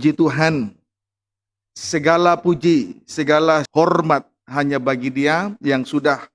Puji Tuhan, segala puji, segala hormat hanya bagi Dia yang sudah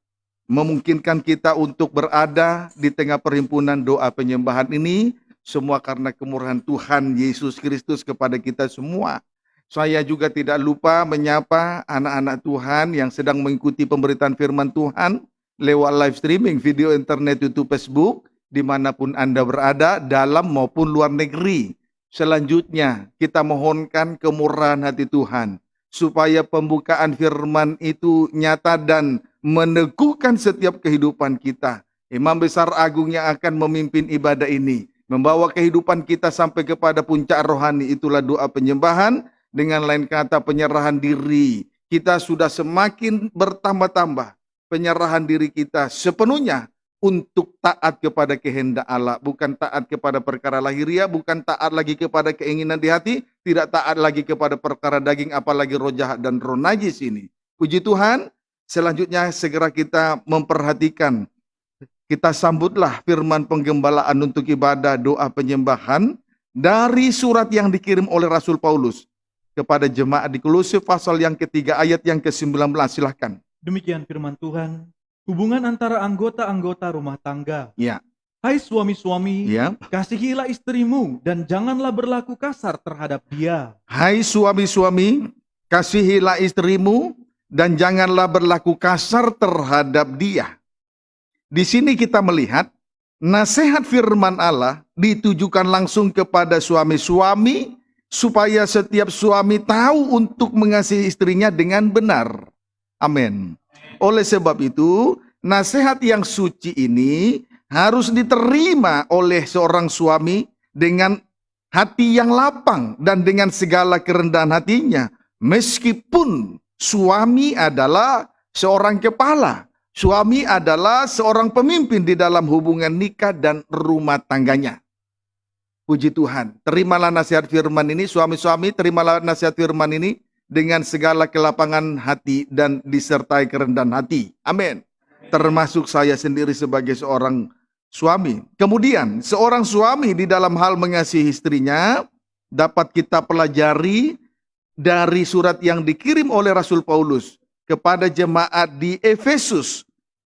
memungkinkan kita untuk berada di tengah perhimpunan doa penyembahan ini, semua karena kemurahan Tuhan Yesus Kristus kepada kita semua. Saya juga tidak lupa menyapa anak-anak Tuhan yang sedang mengikuti pemberitaan firman Tuhan lewat live streaming video internet, YouTube, Facebook, dimanapun Anda berada, dalam maupun luar negeri. Selanjutnya, kita mohonkan kemurahan hati Tuhan, supaya pembukaan firman itu nyata dan meneguhkan setiap kehidupan kita. Imam besar agung yang akan memimpin ibadah ini, membawa kehidupan kita sampai kepada puncak rohani, itulah doa penyembahan. Dengan lain kata, penyerahan diri. Kita sudah semakin bertambah-tambah penyerahan diri kita sepenuhnya untuk taat kepada kehendak Allah, bukan taat kepada perkara lahiriah, bukan taat lagi kepada keinginan di hati, tidak taat lagi kepada perkara daging, apalagi roh jahat dan roh najis ini. Puji Tuhan. Selanjutnya segera kita memperhatikan, kita sambutlah firman penggembalaan untuk ibadah doa penyembahan dari surat yang dikirim oleh Rasul Paulus kepada jemaat di Kolose pasal yang ketiga ayat yang ke-19. Silahkan. Demikian firman Tuhan. Hubungan antara anggota-anggota rumah tangga. Ya. Hai suami-suami, Ya. kasihilah istrimu dan janganlah berlaku kasar terhadap dia. Hai suami-suami, kasihilah istrimu dan janganlah berlaku kasar terhadap dia. Di sini kita melihat nasihat firman Allah ditujukan langsung kepada suami-suami supaya setiap suami tahu untuk mengasihi istrinya dengan benar. Amin. Oleh sebab itu, nasihat yang suci ini harus diterima oleh seorang suami dengan hati yang lapang dan dengan segala kerendahan hatinya. Meskipun suami adalah seorang kepala, suami adalah seorang pemimpin di dalam hubungan nikah dan rumah tangganya. Puji Tuhan, terimalah nasihat firman ini, suami-suami terimalah nasihat firman ini dengan segala kelapangan hati dan disertai kerendahan hati. Amin. Termasuk saya sendiri sebagai seorang suami. Kemudian, seorang suami di dalam hal mengasihi istrinya dapat kita pelajari dari surat yang dikirim oleh Rasul Paulus kepada jemaat di Efesus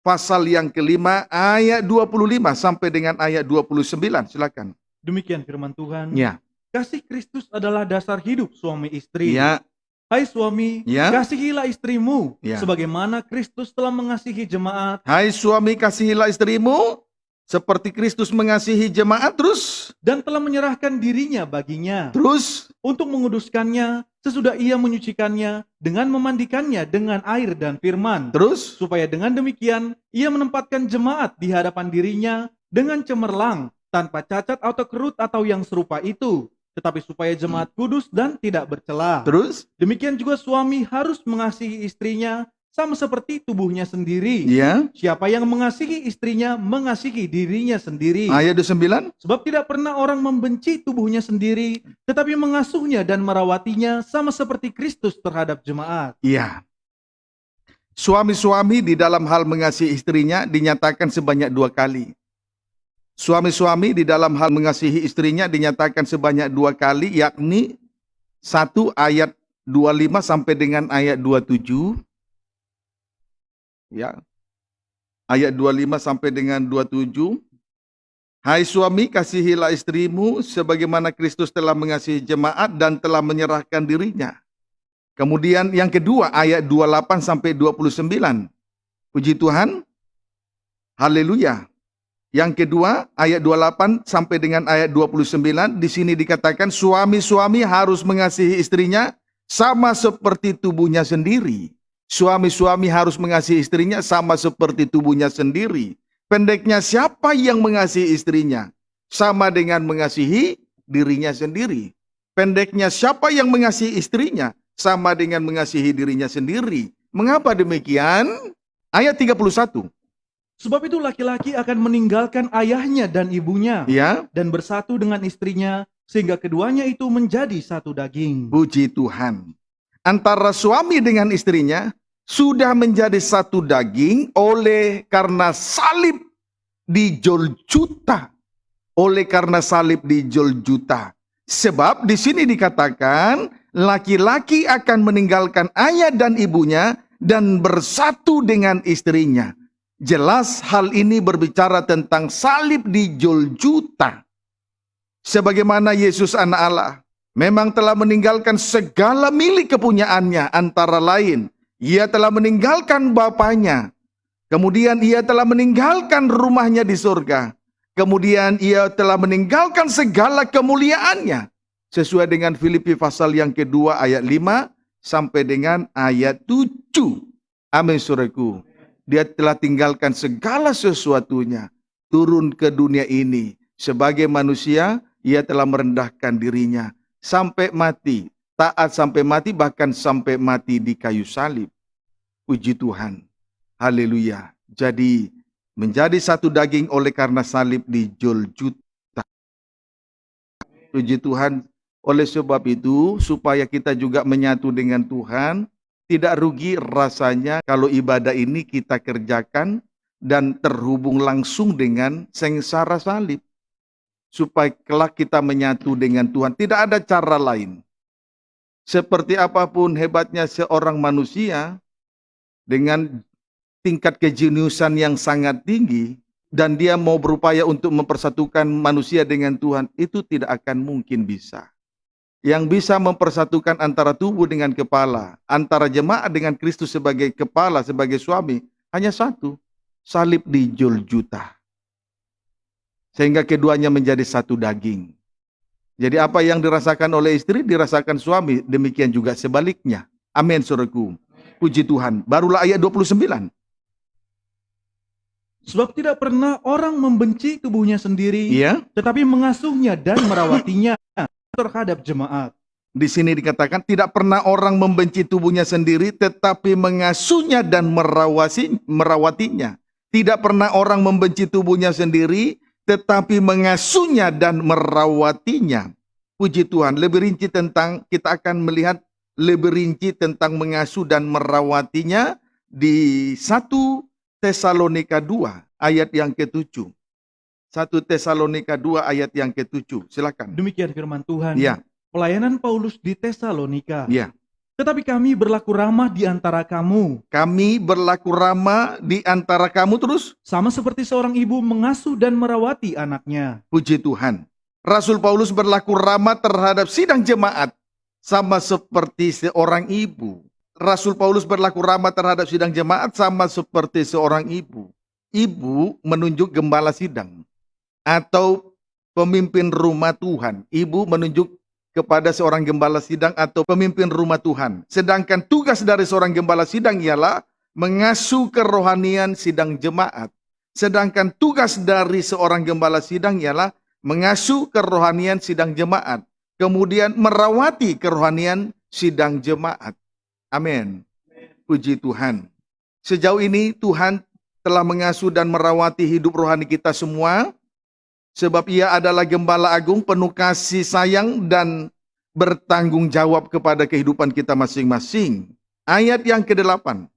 pasal yang kelima ayat 25 sampai dengan ayat 29. Silakan. Demikian firman Tuhan. Ya. Kasih Kristus adalah dasar hidup suami istri. Ya. Hai suami, Ya. kasihilah istrimu, Ya. sebagaimana Kristus telah mengasihi jemaat. Hai suami, kasihilah istrimu seperti Kristus mengasihi jemaat, terus Dan telah menyerahkan dirinya baginya. Terus Untuk menguduskannya, sesudah ia menyucikannya dengan memandikannya dengan air dan firman. Terus Supaya dengan demikian, ia menempatkan jemaat di hadapan dirinya dengan cemerlang, tanpa cacat atau kerut atau yang serupa itu. Tetapi supaya jemaat kudus dan tidak bercela. Terus Demikian juga suami harus mengasihi istrinya sama seperti tubuhnya sendiri. Ya. Siapa yang mengasihi istrinya mengasihi dirinya sendiri. Ayat 29. Sebab tidak pernah orang membenci tubuhnya sendiri, tetapi mengasuhnya dan merawatinya sama seperti Kristus terhadap jemaat. Iya. Suami-suami di dalam hal mengasihi istrinya dinyatakan sebanyak 2 kali. Suami-suami di dalam hal mengasihi istrinya dinyatakan sebanyak 2 kali, yakni 1 ayat 25 sampai dengan ayat 27. Ya. Ayat 25 sampai dengan 27. Hai suami, kasihilah istrimu sebagaimana Kristus telah mengasihi jemaat dan telah menyerahkan dirinya. Kemudian yang kedua ayat 28 sampai 29. Puji Tuhan. Haleluya. Yang kedua ayat 28 sampai dengan ayat 29, di sini dikatakan suami-suami harus mengasihi istrinya sama seperti tubuhnya sendiri. Suami-suami harus mengasihi istrinya sama seperti tubuhnya sendiri. Pendeknya, siapa yang mengasihi istrinya sama dengan mengasihi dirinya sendiri. Pendeknya, siapa yang mengasihi istrinya sama dengan mengasihi dirinya sendiri. Mengapa demikian? Ayat 31. Sebab itu laki-laki akan meninggalkan ayahnya dan ibunya, Ya. dan bersatu dengan istrinya, sehingga keduanya itu menjadi satu daging. Puji Tuhan. Antara suami dengan istrinya sudah menjadi satu daging oleh karena salib di Golgota. Oleh karena salib di Golgota. Sebab di sini dikatakan laki-laki akan meninggalkan ayah dan ibunya dan bersatu dengan istrinya. Jelas hal ini berbicara tentang salib di Golgota. Sebagaimana Yesus anak Allah memang telah meninggalkan segala milik kepunyaannya, antara lain ia telah meninggalkan bapaknya, kemudian ia telah meninggalkan rumahnya di surga, kemudian ia telah meninggalkan segala kemuliaannya, sesuai dengan Filipi pasal yang kedua ayat 5 sampai dengan ayat 7. Amin, saudaraku. Dia telah tinggalkan segala sesuatunya, turun ke dunia ini. Sebagai manusia, ia telah merendahkan dirinya sampai mati, taat sampai mati, bahkan sampai mati di kayu salib. Puji Tuhan. Haleluya. Jadi menjadi satu daging oleh karena salib di Golgota. Puji Tuhan. Oleh sebab itu, supaya kita juga menyatu dengan Tuhan, tidak rugi rasanya kalau ibadah ini kita kerjakan dan terhubung langsung dengan sengsara salib. Supaya kelak kita menyatu dengan Tuhan. Tidak ada cara lain. Seperti apapun hebatnya seorang manusia, dengan tingkat kejeniusan yang sangat tinggi, dan dia mau berupaya untuk mempersatukan manusia dengan Tuhan, itu tidak akan mungkin bisa. Yang bisa mempersatukan antara tubuh dengan kepala, antara jemaat dengan Kristus sebagai kepala, sebagai suami, hanya satu, salib di Golgota. Sehingga keduanya menjadi satu daging. Jadi apa yang dirasakan oleh istri, dirasakan suami, demikian juga sebaliknya. Amin, saudaraku. Puji Tuhan. Barulah ayat 29. Sebab tidak pernah orang membenci tubuhnya sendiri, Iya. tetapi mengasuhnya dan merawatinya terhadap jemaat. Di sini dikatakan tidak pernah orang membenci tubuhnya sendiri, tetapi mengasuhnya dan merawatinya. Tidak pernah orang membenci tubuhnya sendiri, tetapi mengasuhnya dan merawatinya. Puji Tuhan. Lebih rinci tentang, kita akan melihat lebih rinci tentang mengasuh dan merawatinya di 1 Tesalonika 2 ayat yang ke-7. 1 Tesalonika 2 ayat yang ke-7. Silakan. Demikian firman Tuhan. Ya. Pelayanan Paulus di Tesalonika. Ya. Tetapi kami berlaku ramah di antara kamu, Kami berlaku ramah di antara kamu terus. sama seperti seorang ibu mengasuh dan merawati anaknya. Puji Tuhan. Rasul Paulus berlaku ramah terhadap sidang jemaat, sama seperti seorang ibu. Rasul Paulus berlaku ramah terhadap sidang jemaat sama seperti seorang ibu. Ibu menunjuk gembala sidang atau pemimpin rumah Tuhan. Ibu menunjuk kepada seorang gembala sidang atau pemimpin rumah Tuhan. Sedangkan tugas dari seorang gembala sidang ialah mengasuh kerohanian sidang jemaat. Sedangkan tugas dari seorang gembala sidang ialah mengasuh kerohanian sidang jemaat. Kemudian merawati kerohanian sidang jemaat. Amin. Puji Tuhan. Sejauh ini Tuhan telah mengasuh dan merawati hidup rohani kita semua. Sebab ia adalah gembala agung penuh kasih sayang dan bertanggung jawab kepada kehidupan kita masing-masing. Ayat yang ke-8.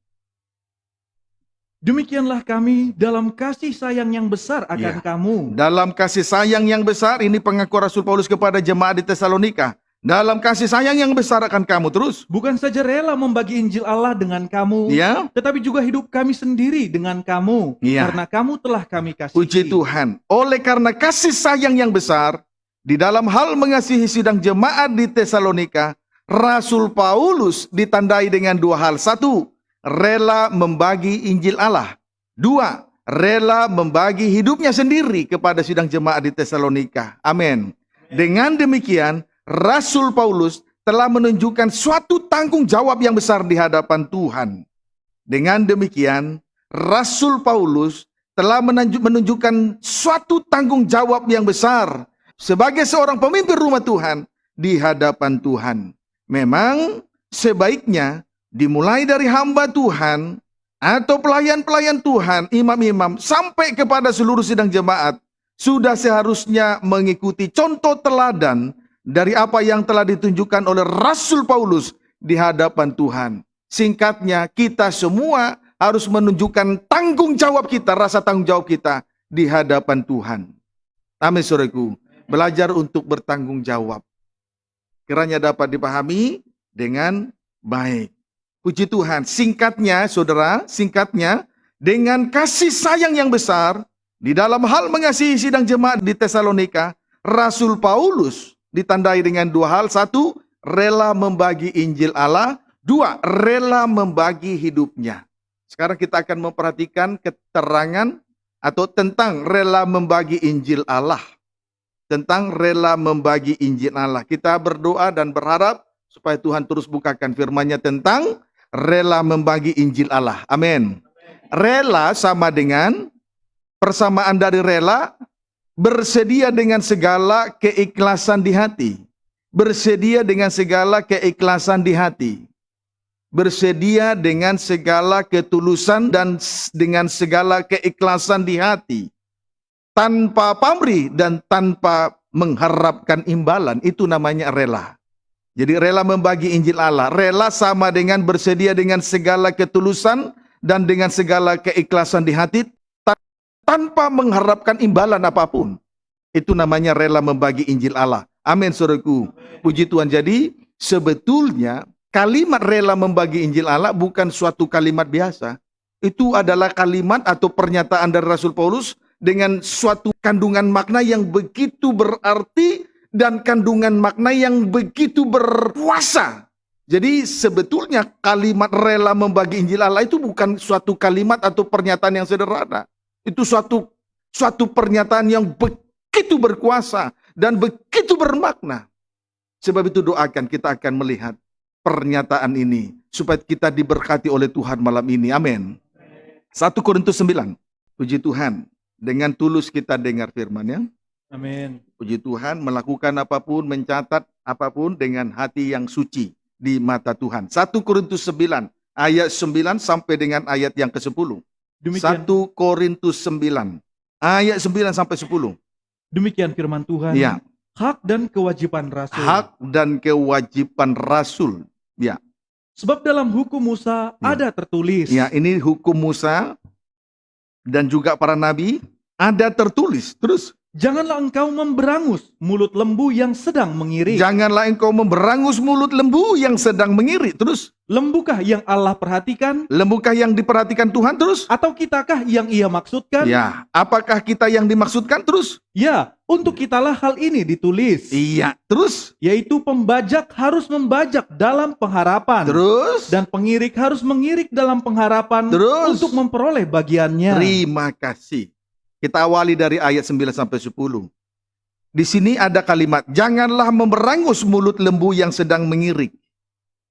Demikianlah kami dalam kasih sayang yang besar akan kamu. Dalam kasih sayang yang besar, ini pengakuan Rasul Paulus kepada jemaat di Tesalonika. Dalam kasih sayang yang besar akan kamu terus. Bukan saja rela membagi Injil Allah dengan kamu, Ya. tetapi juga hidup kami sendiri dengan kamu, Ya. karena kamu telah kami kasihi. Puji Tuhan. Oleh karena kasih sayang yang besar, di dalam hal mengasihi sidang jemaat di Tesalonika, Rasul Paulus ditandai dengan dua hal. Satu, rela membagi Injil Allah. Dua, rela membagi hidupnya sendiri kepada sidang jemaat di Tesalonika. Amin. Dengan demikian, Rasul Paulus telah menunjukkan suatu tanggung jawab yang besar di hadapan Tuhan. Dengan demikian, Rasul Paulus telah menunjukkan suatu tanggung jawab yang besar sebagai seorang pemimpin rumah Tuhan di hadapan Tuhan. Memang sebaiknya dimulai dari hamba Tuhan atau pelayan-pelayan Tuhan, imam-imam, sampai kepada seluruh sidang jemaat, sudah seharusnya mengikuti contoh teladan dari apa yang telah ditunjukkan oleh Rasul Paulus di hadapan Tuhan. Singkatnya, kita semua harus menunjukkan tanggung jawab kita, rasa tanggung jawab kita di hadapan Tuhan. Amin, saudaraku. Belajar untuk bertanggung jawab. Kiranya dapat dipahami dengan baik. Puji Tuhan. Singkatnya, saudara, singkatnya, dengan kasih sayang yang besar, di dalam hal mengasihi sidang jemaat di Tesalonika, Rasul Paulus ditandai dengan dua hal. Satu, rela membagi Injil Allah. Dua, rela membagi hidupnya. Sekarang kita akan memperhatikan keterangan atau tentang rela membagi Injil Allah. Tentang rela membagi Injil Allah. Kita berdoa dan berharap supaya Tuhan terus bukakan firman-Nya tentang rela membagi Injil Allah. Amin. Rela sama dengan persamaan dari rela, bersedia dengan segala keikhlasan di hati. Bersedia dengan segala keikhlasan di hati. Bersedia dengan segala ketulusan dan dengan segala keikhlasan di hati. Tanpa pamrih dan tanpa mengharapkan imbalan, itu namanya rela. Jadi rela membagi Injil Allah. Rela sama dengan bersedia dengan segala ketulusan dan dengan segala keikhlasan di hati tanpa mengharapkan imbalan apapun. Itu namanya rela membagi Injil Allah. Amin, saudaraku. Puji Tuhan. Jadi sebetulnya kalimat rela membagi Injil Allah bukan suatu kalimat biasa. Itu adalah kalimat atau pernyataan dari Rasul Paulus dengan suatu kandungan makna yang begitu berarti dan kandungan makna yang begitu berkuasa. Jadi sebetulnya kalimat rela membagi Injil Allah itu bukan suatu kalimat atau pernyataan yang sederhana. Itu suatu pernyataan yang begitu berkuasa dan begitu bermakna. Sebab itu doakan kita akan melihat pernyataan ini supaya kita diberkati oleh Tuhan malam ini. Amin. 1 Korintus 9. Puji Tuhan. Dengan tulus kita dengar firman-Nya. Amin. Puji Tuhan, melakukan apapun, mencatat apapun dengan hati yang suci di mata Tuhan. 1 Korintus 9, ayat 9 sampai dengan ayat yang ke-10. 1 Korintus 9, ayat 9 sampai 10. Demikian firman Tuhan. Ya. Hak dan kewajiban rasul. Hak dan kewajiban rasul. Ya. Sebab dalam hukum Musa ada tertulis. Ya, ini hukum Musa dan juga para nabi ada tertulis. Terus, janganlah engkau memberangus mulut lembu yang sedang mengirik. janganlah engkau memberangus mulut lembu yang sedang mengirik. Terus, Lembukah yang Allah perhatikan? lembukah yang diperhatikan Tuhan? Terus, Atau kitakah yang ia maksudkan? ya, apakah kita yang dimaksudkan? Terus, Ya, untuk kitalah hal ini ditulis. iya, terus, Yaitu pembajak harus membajak dalam pengharapan. terus, Dan pengirik harus mengirik dalam pengharapan Terus. untuk memperoleh bagiannya. terima kasih. Kita awali dari ayat 9 sampai 10. Di sini ada kalimat, janganlah memberangus mulut lembu yang sedang mengirik.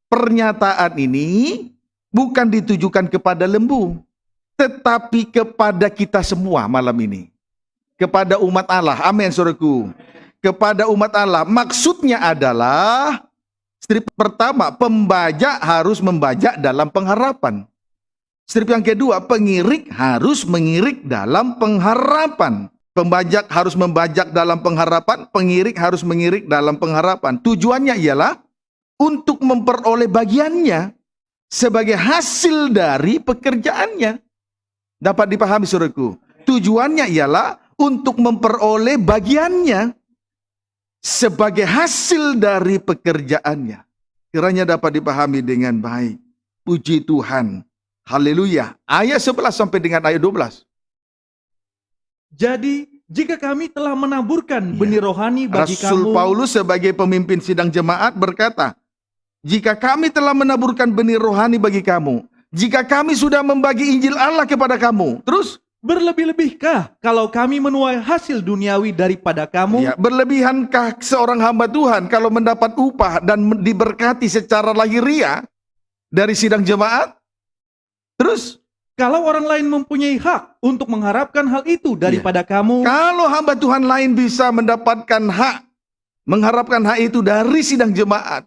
Pernyataan ini bukan ditujukan kepada lembu, tetapi kepada kita semua malam ini. Kepada umat Allah. Amin, saudaraku. Kepada umat Allah. Maksudnya adalah, strip pertama, pembajak harus membajak dalam pengharapan. Strip yang kedua, pengirik harus mengirik dalam pengharapan. Pembajak harus membajak dalam pengharapan, pengirik harus mengirik dalam pengharapan. Tujuannya ialah untuk memperoleh bagiannya sebagai hasil dari pekerjaannya. Dapat dipahami, saudaraku. Tujuannya ialah untuk memperoleh bagiannya sebagai hasil dari pekerjaannya. Kiranya dapat dipahami dengan baik. Puji Tuhan. Haleluya. Ayat 11 sampai dengan ayat 12. Jadi, jika kami telah menaburkan benih rohani bagi Rasul kamu, Paulus sebagai pemimpin sidang jemaat berkata, jika kami telah menaburkan benih rohani bagi kamu, jika kami sudah membagi Injil Allah kepada kamu, terus, berlebih-lebihkah kalau kami menuai hasil duniawi daripada kamu? ya, berlebihankah seorang hamba Tuhan kalau mendapat upah dan diberkati secara lahiriah dari sidang jemaat? Terus, Kalau orang lain mempunyai hak untuk mengharapkan hal itu daripada kamu, kalau hamba Tuhan lain bisa mendapatkan hak, mengharapkan hak itu dari sidang jemaat,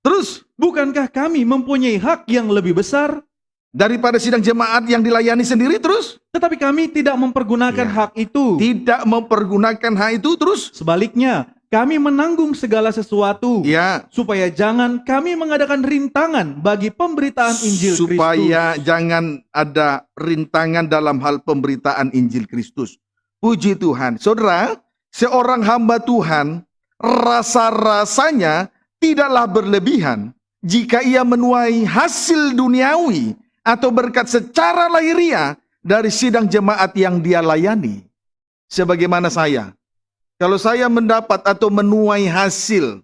terus, bukankah kami mempunyai hak yang lebih besar? daripada sidang jemaat yang dilayani sendiri, terus, Tetapi kami tidak mempergunakan Ya. hak itu. tidak mempergunakan hak itu, terus, Sebaliknya, kami menanggung segala sesuatu, ya, supaya jangan kami mengadakan rintangan bagi pemberitaan Injil supaya Kristus. jangan ada rintangan dalam hal pemberitaan Injil Kristus. Puji Tuhan. Saudara, seorang hamba Tuhan rasa-rasanya tidaklah berlebihan jika ia menuai hasil duniawi atau berkat secara lahiriah dari sidang jemaat yang dia layani. Sebagaimana saya, kalau saya mendapat atau menuai hasil,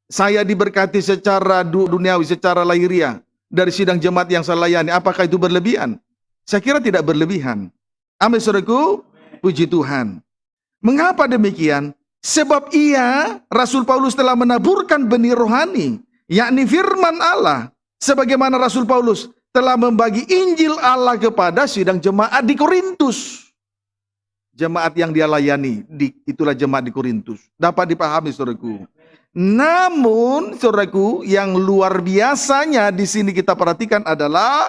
saya diberkati secara duniawi, secara lahiriah dari sidang jemaat yang saya layani, apakah itu berlebihan? Saya kira tidak berlebihan. Amin, saudaraku. Puji Tuhan. Mengapa demikian? Sebab Rasul Paulus telah menaburkan benih rohani, yakni firman Allah, sebagaimana Rasul Paulus telah membagi Injil Allah kepada sidang jemaat di Korintus. Jemaat yang dia layani, itulah jemaat di Korintus. Dapat dipahami, saudaraku. Namun, saudaraku, yang luar biasanya di sini kita perhatikan adalah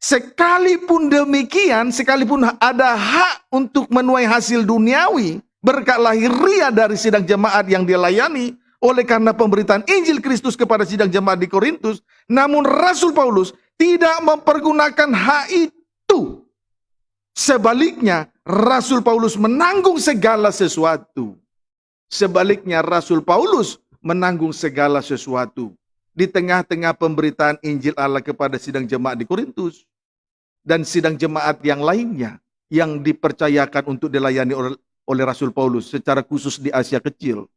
sekalipun demikian, sekalipun ada hak untuk menuai hasil duniawi, berkat lahiriah dari sidang jemaat yang dia layani, oleh karena pemberitaan Injil Kristus kepada sidang jemaat di Korintus, namun Rasul Paulus tidak mempergunakan hak itu. Sebaliknya, Rasul Paulus menanggung segala sesuatu. Sebaliknya, Rasul Paulus menanggung segala sesuatu di tengah-tengah pemberitaan Injil Allah kepada sidang jemaat di Korintus dan sidang jemaat yang lainnya yang dipercayakan untuk dilayani oleh Rasul Paulus secara khusus di Asia Kecil.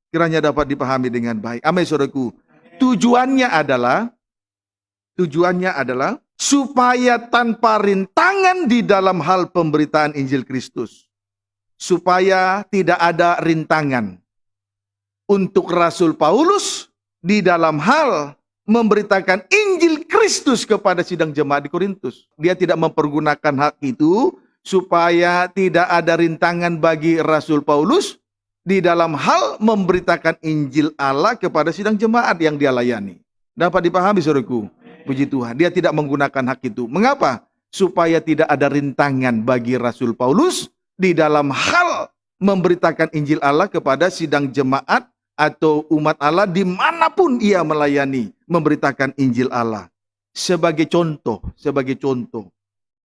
Kiranya dapat dipahami dengan baik. Amin, saudaraku. Tujuannya adalah supaya tanpa rintangan di dalam hal pemberitaan Injil Kristus. Supaya tidak ada rintangan untuk Rasul Paulus di dalam hal memberitakan Injil Kristus kepada sidang jemaat di Korintus. Dia tidak mempergunakan hak itu supaya tidak ada rintangan bagi Rasul Paulus di dalam hal memberitakan Injil Allah kepada sidang jemaat yang dia layani. Dapat dipahami, saudaraku? Puji Tuhan, dia tidak menggunakan hak itu. Mengapa? Supaya tidak ada rintangan bagi Rasul Paulus di dalam hal memberitakan Injil Allah kepada sidang jemaat atau umat Allah dimanapun ia melayani, memberitakan Injil Allah. Sebagai contoh,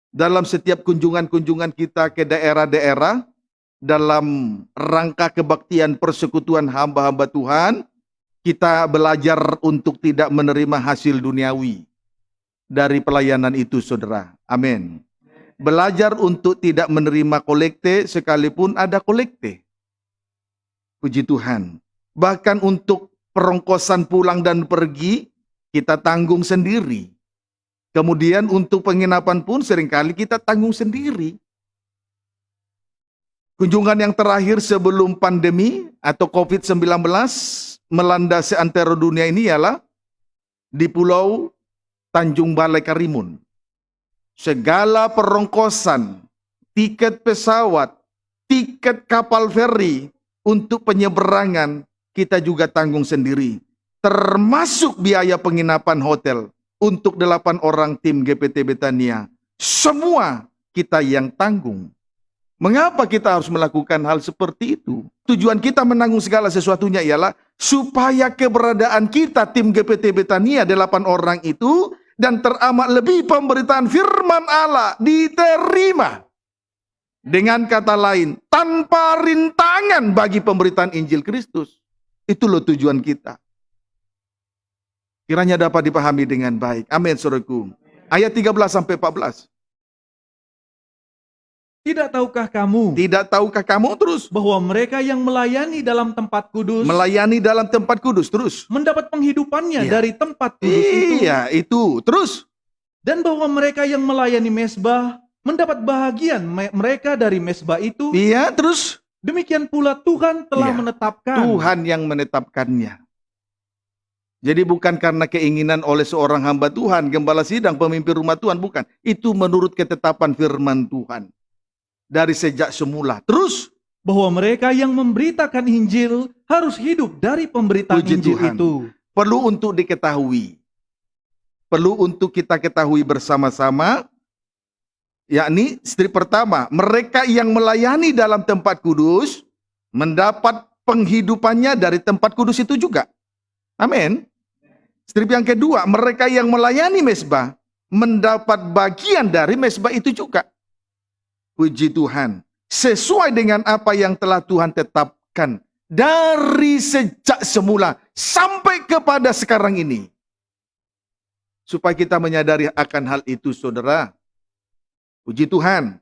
dalam setiap kunjungan-kunjungan kita ke daerah-daerah, dalam rangka kebaktian persekutuan hamba-hamba Tuhan, kita belajar untuk tidak menerima hasil duniawi dari pelayanan itu, saudara. Amin. Belajar untuk tidak menerima kolekte sekalipun ada kolekte. Puji Tuhan. Bahkan untuk perongkosan pulang dan pergi, kita tanggung sendiri. Kemudian untuk penginapan pun seringkali kita tanggung sendiri. Kunjungan yang terakhir sebelum pandemi atau COVID-19 melanda seantero dunia ini ialah di Pulau Tanjung Balai Karimun. Segala perongkosan, tiket pesawat, tiket kapal feri untuk penyeberangan kita juga tanggung sendiri. Termasuk biaya penginapan hotel untuk 8 orang tim GPT Betania. Semua kita yang tanggung. Mengapa kita harus melakukan hal seperti itu? Tujuan kita menanggung segala sesuatunya ialah supaya keberadaan kita tim GPT Betania 8 orang itu dan teramat lebih pemberitaan firman Allah diterima. Dengan kata lain, tanpa rintangan bagi pemberitaan Injil Kristus. Itu loh tujuan kita. Kiranya dapat dipahami dengan baik. Amin, saudaraku. Ayat 13-14. Tidak tahukah kamu Tidak tahukah kamu terus? bahwa mereka yang melayani dalam tempat kudus Melayani dalam tempat kudus terus. mendapat penghidupannya Iya. dari tempat kudus itu, Iya, itu. Terus. dan bahwa mereka yang melayani mezbah mendapat bahagian mereka dari mezbah itu? Iya, terus. Demikian pula Tuhan telah Iya. menetapkan. Tuhan yang menetapkannya. Jadi bukan karena keinginan oleh seorang hamba Tuhan, gembala sidang, pemimpin rumah Tuhan, bukan. Itu menurut ketetapan firman Tuhan. Dari sejak semula. Terus. Bahwa mereka yang memberitakan Injil harus hidup dari pemberitaan Puji Injil Tuhan. itu. Perlu untuk diketahui. Perlu untuk kita ketahui bersama-sama. Yakni strip pertama. Mereka yang melayani dalam tempat kudus mendapat penghidupannya dari tempat kudus itu juga. Amin. Strip yang kedua. Mereka yang melayani mezbah mendapat bagian dari mezbah itu juga. Puji Tuhan. Sesuai dengan apa yang telah Tuhan tetapkan dari sejak semula sampai kepada sekarang ini. Supaya kita menyadari akan hal itu, saudara. Puji Tuhan.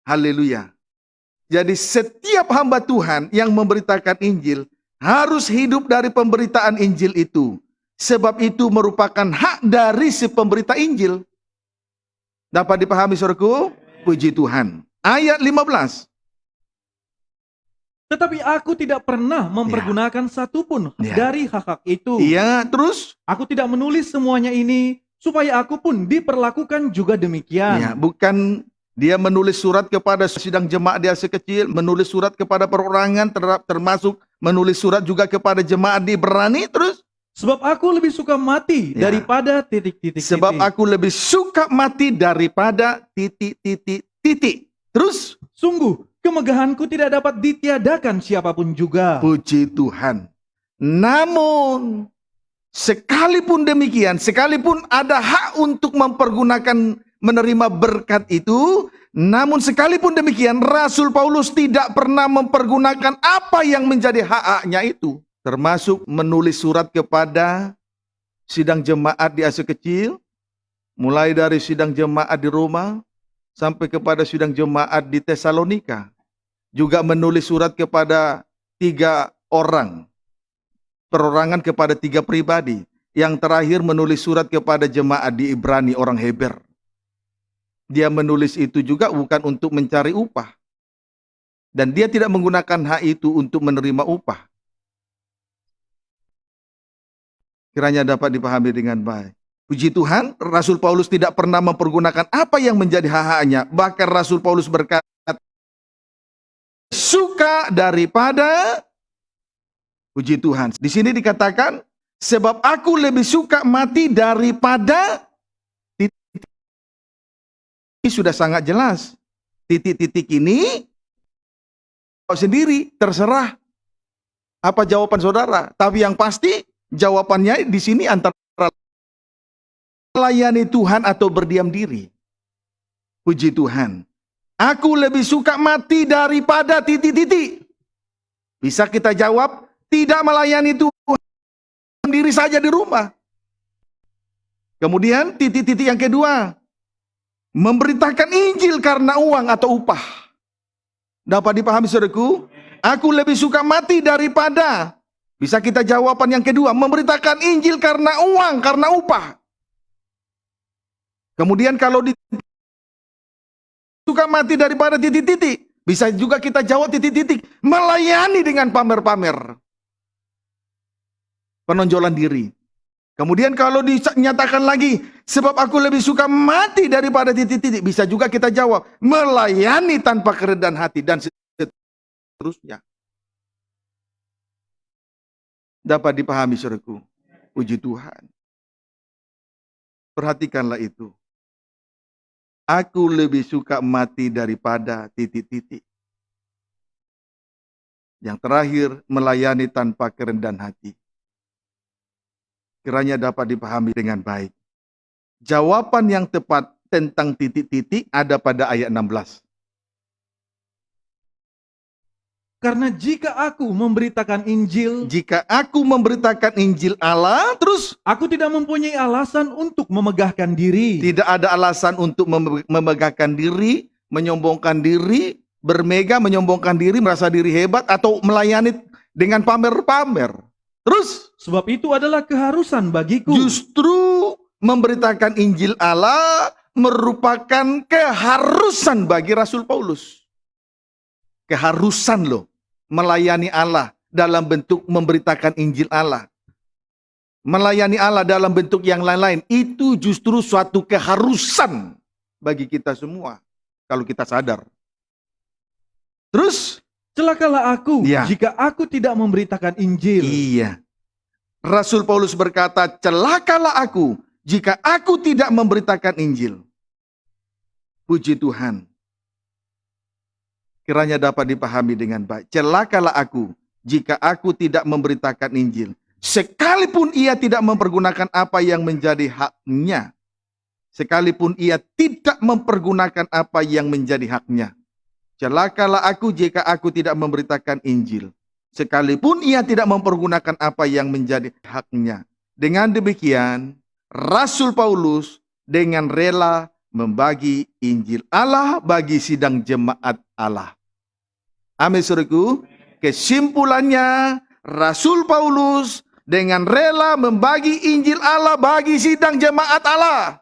Haleluya. Jadi setiap hamba Tuhan yang memberitakan Injil harus hidup dari pemberitaan Injil itu. Sebab itu merupakan hak dari si pemberita Injil. Dapat dipahami, saudaraku? Puji Tuhan. Ayat 15. Tetapi aku tidak pernah mempergunakan satupun Ya. dari hak-hak itu. Iya, terus? Aku tidak menulis semuanya ini supaya aku pun diperlakukan juga demikian. Ya, bukan dia menulis surat kepada sidang jemaat di Asia Kecil, menulis surat kepada perorangan, termasuk menulis surat juga kepada jemaat di Ibrani, terus? Sebab aku lebih suka mati Ya. daripada titik-titik. Sebab aku lebih suka mati daripada titik. Terus? Sungguh, kemegahanku tidak dapat ditiadakan siapapun juga. Puji Tuhan. Namun, sekalipun demikian, sekalipun ada hak untuk mempergunakan menerima berkat itu, namun sekalipun demikian, Rasul Paulus tidak pernah mempergunakan apa yang menjadi hak-haknya itu. Termasuk menulis surat kepada sidang jemaat di Asia Kecil, mulai dari sidang jemaat di Roma, sampai kepada sidang jemaat di Tesalonika. Juga menulis surat kepada 3 orang, perorangan kepada 3 pribadi. Yang terakhir menulis surat kepada jemaat di Ibrani, orang Heber. Dia menulis itu juga bukan untuk mencari upah. Dan dia tidak menggunakan hak itu untuk menerima upah. Kiranya dapat dipahami dengan baik. Puji Tuhan, Rasul Paulus tidak pernah mempergunakan apa yang menjadi hak-haknya. Bahkan Rasul Paulus berkata, suka daripada, puji Tuhan. Di sini dikatakan, sebab aku lebih suka mati daripada, ini sudah sangat jelas. Titik-titik ini, kau sendiri terserah apa jawaban saudara. Tapi yang pasti, jawabannya di sini antara melayani Tuhan atau berdiam diri. Puji Tuhan. Aku lebih suka mati daripada titik-titik. Bisa kita jawab, tidak melayani Tuhan sendiri saja di rumah. Kemudian titik-titik yang kedua, memberitakan Injil karena uang atau upah. Dapat dipahami, saudaraku? Aku lebih suka mati daripada, bisa kita jawaban yang kedua, memberitakan Injil karena uang, karena upah. Kemudian kalau suka mati daripada titik-titik, bisa juga kita jawab titik-titik, melayani dengan pamer-pamer, penonjolan diri. Kemudian kalau dinyatakan lagi, sebab aku lebih suka mati daripada titik-titik, bisa juga kita jawab, melayani tanpa kerendahan hati, dan seterusnya. Dapat dipahami, saudaraku? Puji Tuhan. Perhatikanlah itu. Aku lebih suka mati daripada titik-titik. Yang terakhir, melayani tanpa kerendahan hati. Kiranya dapat dipahami dengan baik. Jawaban yang tepat tentang titik-titik ada pada ayat 16. Karena jika aku memberitakan Injil, Jika aku memberitakan Injil Allah, terus aku tidak mempunyai alasan untuk memegahkan diri. tidak ada alasan untuk memegahkan diri, menyombongkan diri, bermega, menyombongkan diri, merasa diri hebat, atau melayani dengan pamer-pamer. Terus, Sebab itu adalah keharusan bagiku. justru memberitakan Injil Allah merupakan keharusan bagi Rasul Paulus. Keharusan loh, melayani Allah dalam bentuk memberitakan Injil Allah. Melayani Allah dalam bentuk yang lain-lain, itu justru suatu keharusan bagi kita semua, kalau kita sadar. Terus, Celakalah aku Ya. jika aku tidak memberitakan Injil. iya. Rasul Paulus berkata, celakalah aku jika aku tidak memberitakan Injil. Puji Tuhan. Kiranya dapat dipahami dengan baik. Celakalah aku jika aku tidak memberitakan Injil. Sekalipun ia tidak mempergunakan apa yang menjadi haknya. Sekalipun ia tidak mempergunakan apa yang menjadi haknya. Celakalah aku jika aku tidak memberitakan Injil. sekalipun ia tidak mempergunakan apa yang menjadi haknya. Dengan demikian, Rasul Paulus dengan rela membagi Injil Allah bagi sidang jemaat Allah. Amin, saudaraku. Kesimpulannya, Rasul Paulus dengan rela membagi Injil Allah bagi sidang jemaat Allah.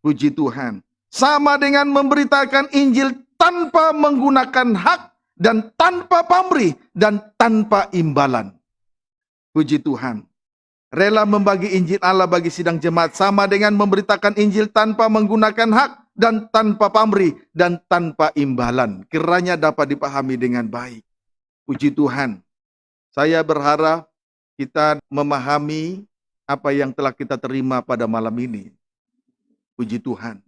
Puji Tuhan. Sama dengan memberitakan Injil tanpa menggunakan hak dan tanpa pamrih dan tanpa imbalan. Puji Tuhan. Rela membagi Injil Allah bagi sidang jemaat sama dengan memberitakan Injil tanpa menggunakan hak dan tanpa pamrih dan tanpa imbalan. Kiranya dapat dipahami dengan baik. Puji Tuhan. Saya berharap kita memahami apa yang telah kita terima pada malam ini. Puji Tuhan.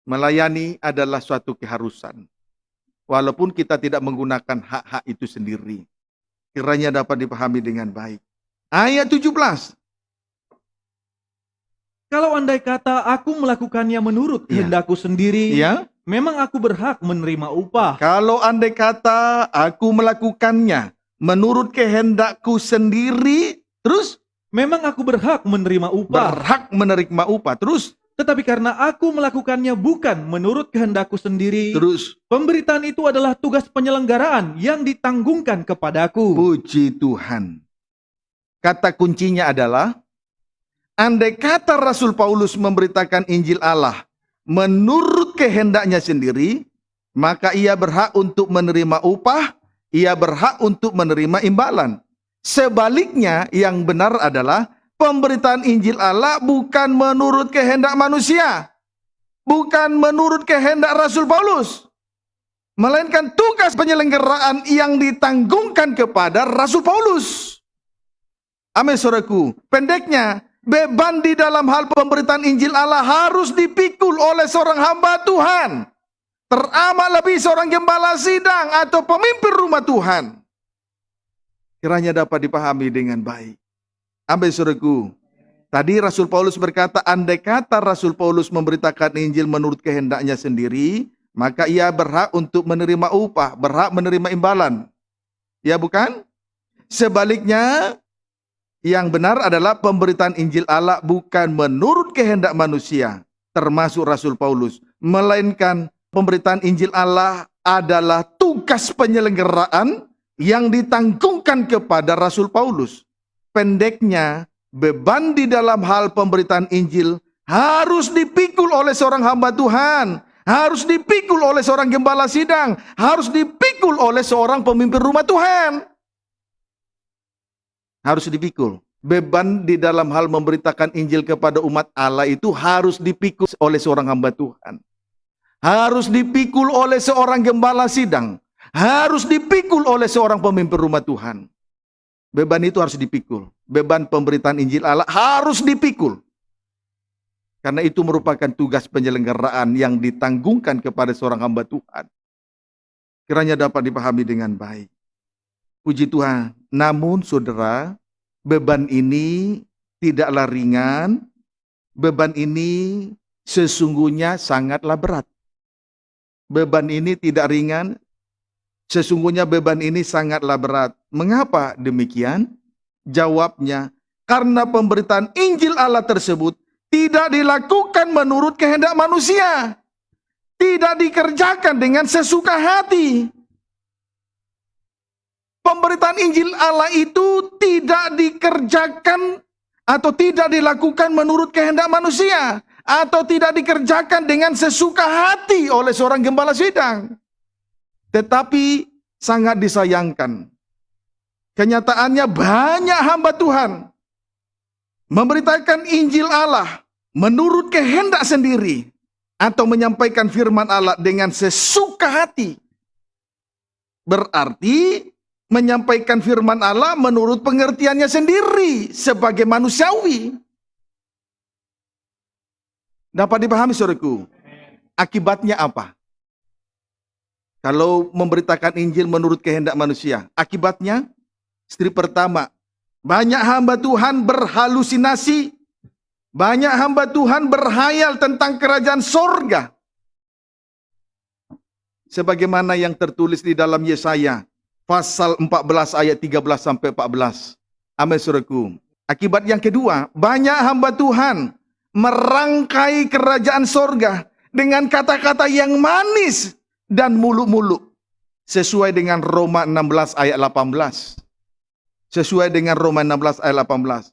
Melayani adalah suatu keharusan. Walaupun kita tidak menggunakan hak-hak itu sendiri. Kiranya dapat dipahami dengan baik. Ayat 17. Kalau andai kata aku melakukannya menurut kehendakku sendiri, Ya. memang aku berhak menerima upah. Kalau andai kata aku melakukannya menurut kehendakku sendiri, terus Memang aku berhak menerima upah. berhak menerima upah. Terus Tetapi karena aku melakukannya bukan menurut kehendakku sendiri, pemberitaan itu adalah tugas penyelenggaraan yang ditanggungkan kepadaku. Puji Tuhan. Kata kuncinya adalah, andai kata Rasul Paulus memberitakan Injil Allah menurut kehendaknya sendiri, maka ia berhak untuk menerima upah, ia berhak untuk menerima imbalan. Sebaliknya, yang benar adalah pemberitaan Injil Allah bukan menurut kehendak manusia, bukan menurut kehendak Rasul Paulus, melainkan tugas penyelenggaraan yang ditanggungkan kepada Rasul Paulus. Amin, saudaraku. Pendeknya, beban di dalam hal pemberitaan Injil Allah harus dipikul oleh seorang hamba Tuhan. Teramat lebih seorang gembala sidang atau pemimpin rumah Tuhan. Kiranya dapat dipahami dengan baik. Amin, saudaraku. Tadi Rasul Paulus berkata, andai kata Rasul Paulus memberitakan Injil menurut kehendaknya sendiri, maka ia berhak untuk menerima upah, berhak menerima imbalan. Ya bukan? Sebaliknya, yang benar adalah pemberitaan Injil Allah bukan menurut kehendak manusia, termasuk Rasul Paulus, melainkan pemberitaan Injil Allah adalah tugas penyelenggaraan yang ditanggungkan kepada Rasul Paulus. Pendeknya, beban di dalam hal pemberitaan Injil harus dipikul oleh seorang hamba Tuhan, harus dipikul oleh seorang gembala sidang, harus dipikul oleh seorang pemimpin rumah Tuhan. Harus dipikul. Beban di dalam hal memberitakan Injil kepada umat Allah itu harus dipikul oleh seorang hamba Tuhan. Harus dipikul oleh seorang gembala sidang. Harus dipikul oleh seorang pemimpin rumah Tuhan. Beban itu harus dipikul. Beban pemberitaan Injil Allah harus dipikul. Karena itu merupakan tugas penyelenggaraan yang ditanggungkan kepada seorang hamba Tuhan. Kiranya dapat dipahami dengan baik. Puji Tuhan. Namun saudara, beban ini tidaklah ringan. Beban ini sesungguhnya sangatlah berat. Beban ini tidak ringan. Sesungguhnya beban ini sangatlah berat. Mengapa demikian? Jawabnya, karena pemberitaan Injil Allah tersebut tidak dilakukan menurut kehendak manusia. Tidak dikerjakan dengan sesuka hati. Pemberitaan Injil Allah itu tidak dikerjakan atau tidak dilakukan menurut kehendak manusia. Atau tidak dikerjakan dengan sesuka hati oleh seorang gembala sidang. Tetapi sangat disayangkan. Kenyataannya banyak hamba Tuhan memberitakan Injil Allah menurut kehendak sendiri. Atau menyampaikan firman Allah dengan sesuka hati. Berarti menyampaikan firman Allah menurut pengertiannya sendiri sebagai manusiawi. Dapat dipahami saudaraku? Akibatnya apa? Kalau memberitakan Injil menurut kehendak manusia, akibatnya istri pertama, banyak hamba Tuhan berhalusinasi, banyak hamba Tuhan berhayal tentang kerajaan sorga. Sebagaimana yang tertulis di dalam Yesaya pasal 14 ayat 13 sampai 14. Amin saudaraku. Akibat yang kedua, banyak hamba Tuhan merangkai kerajaan sorga dengan kata-kata yang manis dan muluk-muluk. Sesuai dengan Roma 16 ayat 18. Sesuai dengan Roma 16 ayat 18.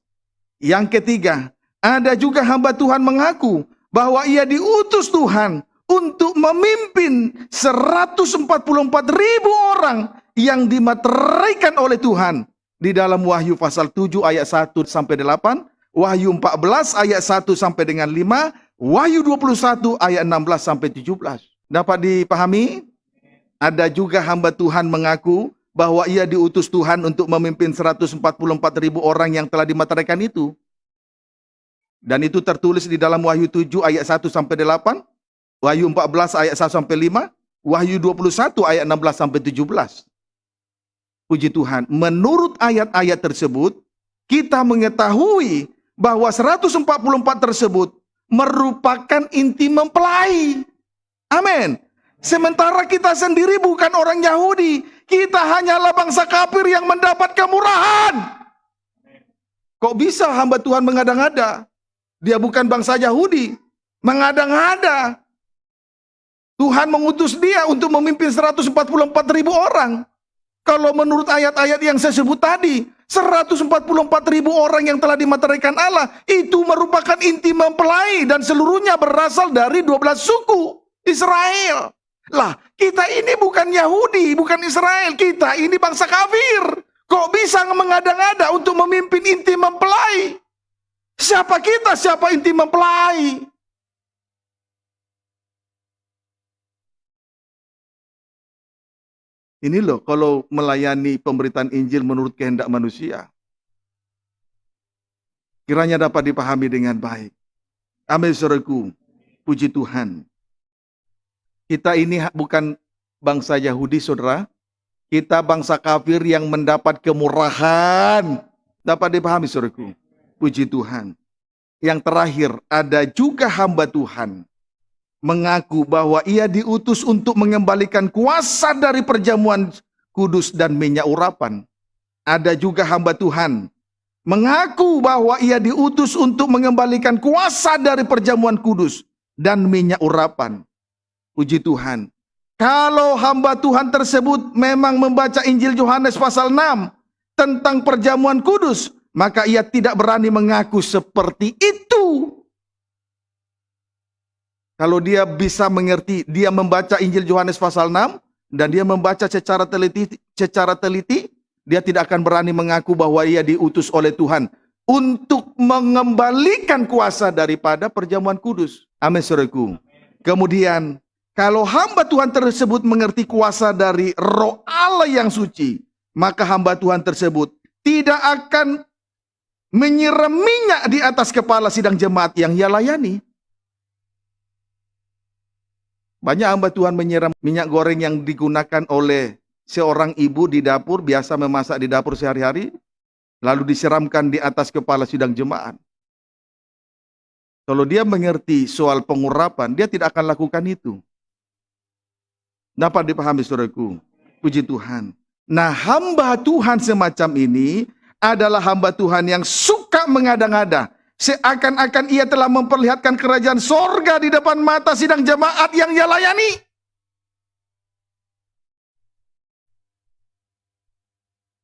Yang ketiga, ada juga hamba Tuhan mengaku bahwa ia diutus Tuhan untuk memimpin 144.000 orang yang dimateraikan oleh Tuhan di dalam Wahyu pasal 7 ayat 1 sampai 8, Wahyu 14 ayat 1 sampai dengan 5, Wahyu 21 ayat 16 sampai 17. Dapat dipahami? Ada juga hamba Tuhan mengaku bahwa ia diutus Tuhan untuk memimpin 144.000 orang yang telah dimateraikan itu. Dan itu tertulis di dalam Wahyu 7 ayat 1 sampai 8, Wahyu 14 ayat 1 sampai 5, Wahyu 21 ayat 16 sampai 17. Puji Tuhan, menurut ayat-ayat tersebut, kita mengetahui bahwa 144 tersebut merupakan inti mempelai. Amin. Sementara kita sendiri bukan orang Yahudi, kita hanyalah bangsa kafir yang mendapat kemurahan. Kok bisa hamba Tuhan mengada-ngada? Dia bukan bangsa Yahudi, mengada-ngada. Tuhan mengutus dia untuk memimpin 144.000 orang. Kalau menurut ayat-ayat yang saya sebut tadi, 144.000 orang yang telah dimateraikan Allah, itu merupakan inti mempelai dan seluruhnya berasal dari 12 suku Israel. Lah, kita ini bukan Yahudi, bukan Israel, kita ini bangsa kafir. Kok bisa mengada-ngada untuk memimpin inti mempelai? Siapa kita, siapa inti mempelai? Ini loh kalau melayani pemberitaan Injil menurut kehendak manusia. Kiranya dapat dipahami dengan baik. Amin saudaraku. Puji Tuhan. Kita ini bukan bangsa Yahudi saudara. Kita bangsa kafir yang mendapat kemurahan. Dapat dipahami saudaraku. Puji Tuhan. Yang terakhir, ada juga hamba Tuhan mengaku bahwa ia diutus untuk mengembalikan kuasa dari perjamuan kudus dan minyak urapan. Ada juga hamba Tuhan mengaku bahwa ia diutus untuk mengembalikan kuasa dari perjamuan kudus dan minyak urapan. Puji Tuhan. Kalau hamba Tuhan tersebut memang membaca Injil Yohanes pasal 6 tentang perjamuan kudus, maka ia tidak berani mengaku seperti itu. Kalau dia bisa mengerti, dia membaca Injil Yohanes pasal 6 dan dia membaca secara teliti, dia tidak akan berani mengaku bahwa ia diutus oleh Tuhan untuk mengembalikan kuasa daripada perjamuan kudus. Amin saudaraku. Kemudian, kalau hamba Tuhan tersebut mengerti kuasa dari Roh Allah yang suci, maka hamba Tuhan tersebut tidak akan menyiram minyak di atas kepala sidang jemaat yang ia layani. Banyak hamba Tuhan menyiram minyak goreng yang digunakan oleh seorang ibu di dapur, biasa memasak di dapur sehari-hari, lalu disiramkan di atas kepala sidang jemaat. Kalau dia mengerti soal pengurapan, dia tidak akan lakukan itu. Dapat dipahami saudaraku? Puji Tuhan. Nah, hamba Tuhan semacam ini adalah hamba Tuhan yang suka mengada-ngada. Seakan-akan ia telah memperlihatkan kerajaan sorga di depan mata sidang jemaat yang ia layani.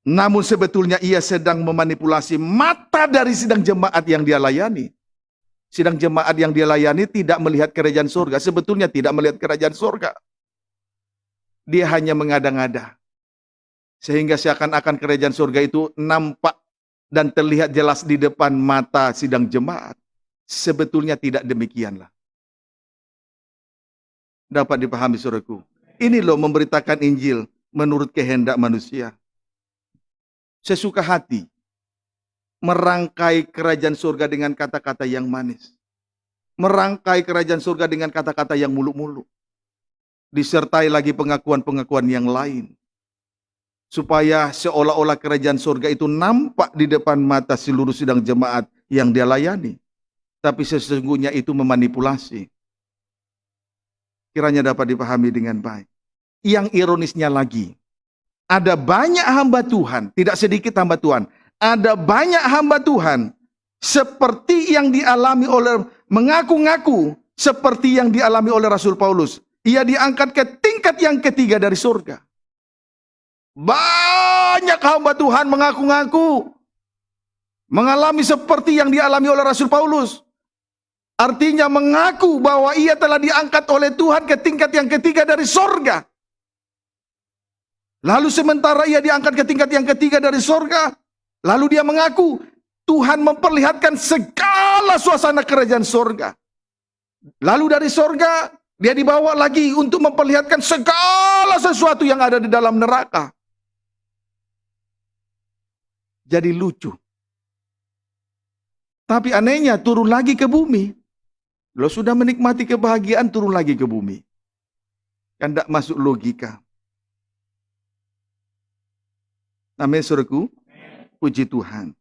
Namun sebetulnya ia sedang memanipulasi mata dari sidang jemaat yang dia layani. Sidang jemaat yang dia layani tidak melihat kerajaan sorga. Sebetulnya tidak melihat kerajaan sorga. Dia hanya mengada-ngada. Sehingga seakan-akan kerajaan sorga itu nampak dan terlihat jelas di depan mata sidang jemaat. Sebetulnya tidak demikianlah. Dapat dipahami saudaraku. Ini loh memberitakan Injil menurut kehendak manusia. Sesuka hati merangkai kerajaan surga dengan kata-kata yang manis. Merangkai kerajaan surga dengan kata-kata yang muluk-muluk. Disertai lagi pengakuan-pengakuan yang lain. Supaya seolah-olah kerajaan surga itu nampak di depan mata seluruh sidang jemaat yang dia layani. Tapi sesungguhnya itu memanipulasi. Kiranya dapat dipahami dengan baik. Yang ironisnya lagi, ada banyak hamba Tuhan, tidak sedikit hamba Tuhan. Ada banyak hamba Tuhan seperti yang dialami oleh, mengaku-ngaku seperti yang dialami oleh Rasul Paulus. Ia diangkat ke tingkat yang ketiga dari surga. Banyak hamba Tuhan mengaku-ngaku mengalami seperti yang dialami oleh Rasul Paulus. Artinya mengaku bahwa ia telah diangkat oleh Tuhan ke tingkat yang ketiga dari surga. Lalu sementara ia diangkat ke tingkat yang ketiga dari surga, lalu dia mengaku Tuhan memperlihatkan segala suasana kerajaan surga. Lalu dari surga dia dibawa lagi untuk memperlihatkan segala sesuatu yang ada di dalam neraka. Jadi lucu. Tapi anehnya turun lagi ke bumi. Lo sudah menikmati kebahagiaan, turun lagi ke bumi. Kan tidak masuk logika. Amin, saudaraku. Puji Tuhan.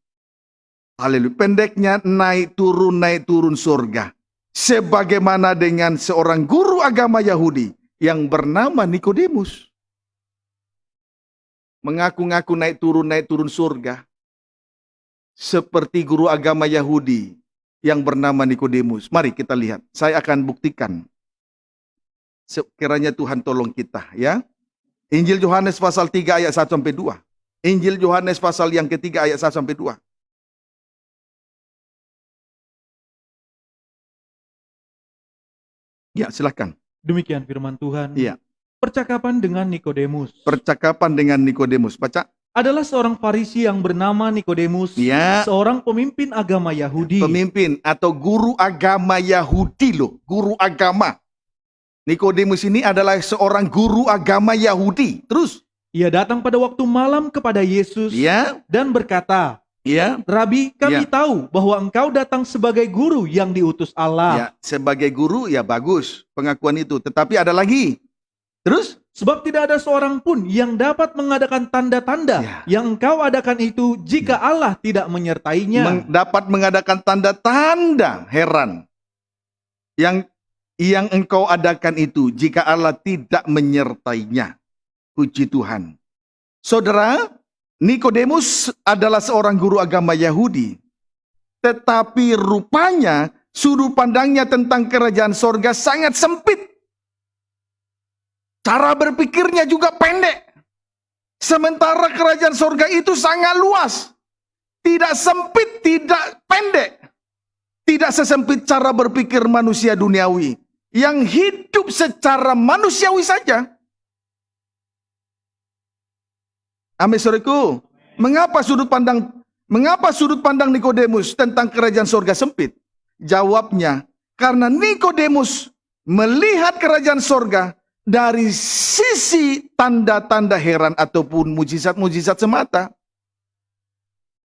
Haleluya. Pendeknya naik turun surga. Sebagaimana dengan seorang guru agama Yahudi yang bernama Nikodemus. Mengaku-ngaku naik turun surga. Seperti guru agama Yahudi yang bernama Nikodemus. Mari kita lihat. Saya akan buktikan. Sekiranya Tuhan tolong kita, ya. Injil Yohanes pasal 3 ayat 1 sampai 2. Injil Yohanes pasal yang ketiga ayat 1 sampai 2. Ya, silakan. Demikian firman Tuhan. Iya. Percakapan dengan Nikodemus. Percakapan dengan Nikodemus. Baca. Adalah seorang Farisi yang bernama Nikodemus, Ya. seorang pemimpin agama Yahudi. Pemimpin atau guru agama Yahudi loh. Guru agama. Nikodemus ini adalah seorang guru agama Yahudi. Terus. Ia datang pada waktu malam kepada Yesus Ya. dan berkata, Ya. Rabi, kami tahu bahwa engkau datang sebagai guru yang diutus Allah. Ya. Sebagai guru ya bagus pengakuan itu. Tetapi ada lagi. Terus. Sebab tidak ada seorang pun yang dapat mengadakan tanda-tanda yang engkau adakan itu jika Allah tidak menyertainya. Dapat mengadakan tanda-tanda heran yang engkau adakan itu jika Allah tidak menyertainya. Puji Tuhan. Saudara, Nikodemus adalah seorang guru agama Yahudi. Tetapi rupanya sudut pandangnya tentang kerajaan sorga sangat sempit. Cara berpikirnya juga pendek. Sementara kerajaan sorga itu sangat luas. Tidak sempit, tidak pendek. Tidak sesempit cara berpikir manusia duniawi. Yang hidup secara manusiawi saja. Amin, saudaraku. Mengapa sudut pandang Nikodemus tentang kerajaan sorga sempit? Jawabnya, karena Nikodemus melihat kerajaan sorga dari sisi tanda-tanda heran ataupun mujizat-mujizat semata.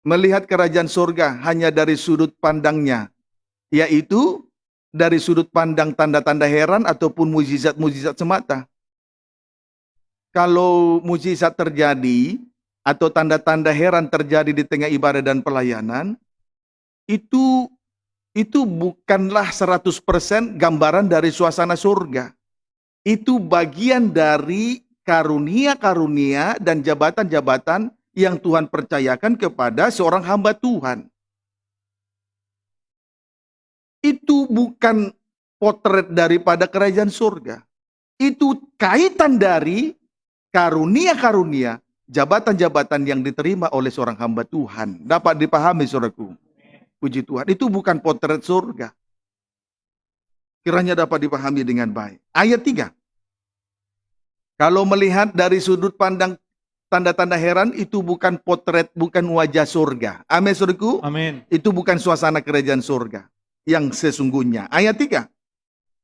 Melihat kerajaan sorga hanya dari sudut pandangnya, yaitu dari sudut pandang tanda-tanda heran ataupun mujizat-mujizat semata. Kalau mujizat terjadi atau tanda-tanda heran terjadi di tengah ibadah dan pelayanan, itu bukanlah 100% gambaran dari suasana surga. Itu bagian dari karunia-karunia dan jabatan-jabatan yang Tuhan percayakan kepada seorang hamba Tuhan. Itu bukan potret daripada kerajaan surga. Itu kaitan dari karunia-karunia, jabatan-jabatan yang diterima oleh seorang hamba Tuhan. Dapat dipahami, saudaraku. Puji Tuhan. Itu bukan potret surga. Kiranya dapat dipahami dengan baik. Ayat 3. Kalau melihat dari sudut pandang tanda-tanda heran, itu bukan potret, bukan wajah surga. Amin, saudaraku. Amin. Itu bukan suasana kerajaan surga yang sesungguhnya. Ayat 3.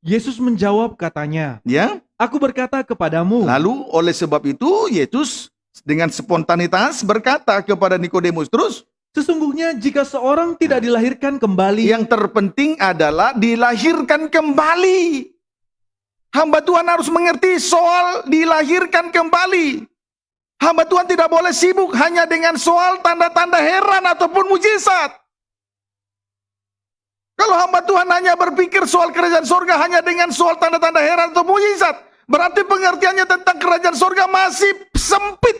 Yesus menjawab katanya, Ya. Aku berkata kepadamu. Lalu oleh sebab itu Yesus dengan spontanitas berkata kepada Nikodemus, terus Sesungguhnya jika seorang tidak dilahirkan kembali. yang terpenting adalah dilahirkan kembali. Hamba Tuhan harus mengerti soal dilahirkan kembali. Hamba Tuhan tidak boleh sibuk hanya dengan soal tanda-tanda heran ataupun mujizat. Kalau hamba Tuhan hanya berpikir soal kerajaan surga hanya dengan soal tanda-tanda heran atau mujizat, berarti pengertiannya tentang kerajaan surga masih sempit.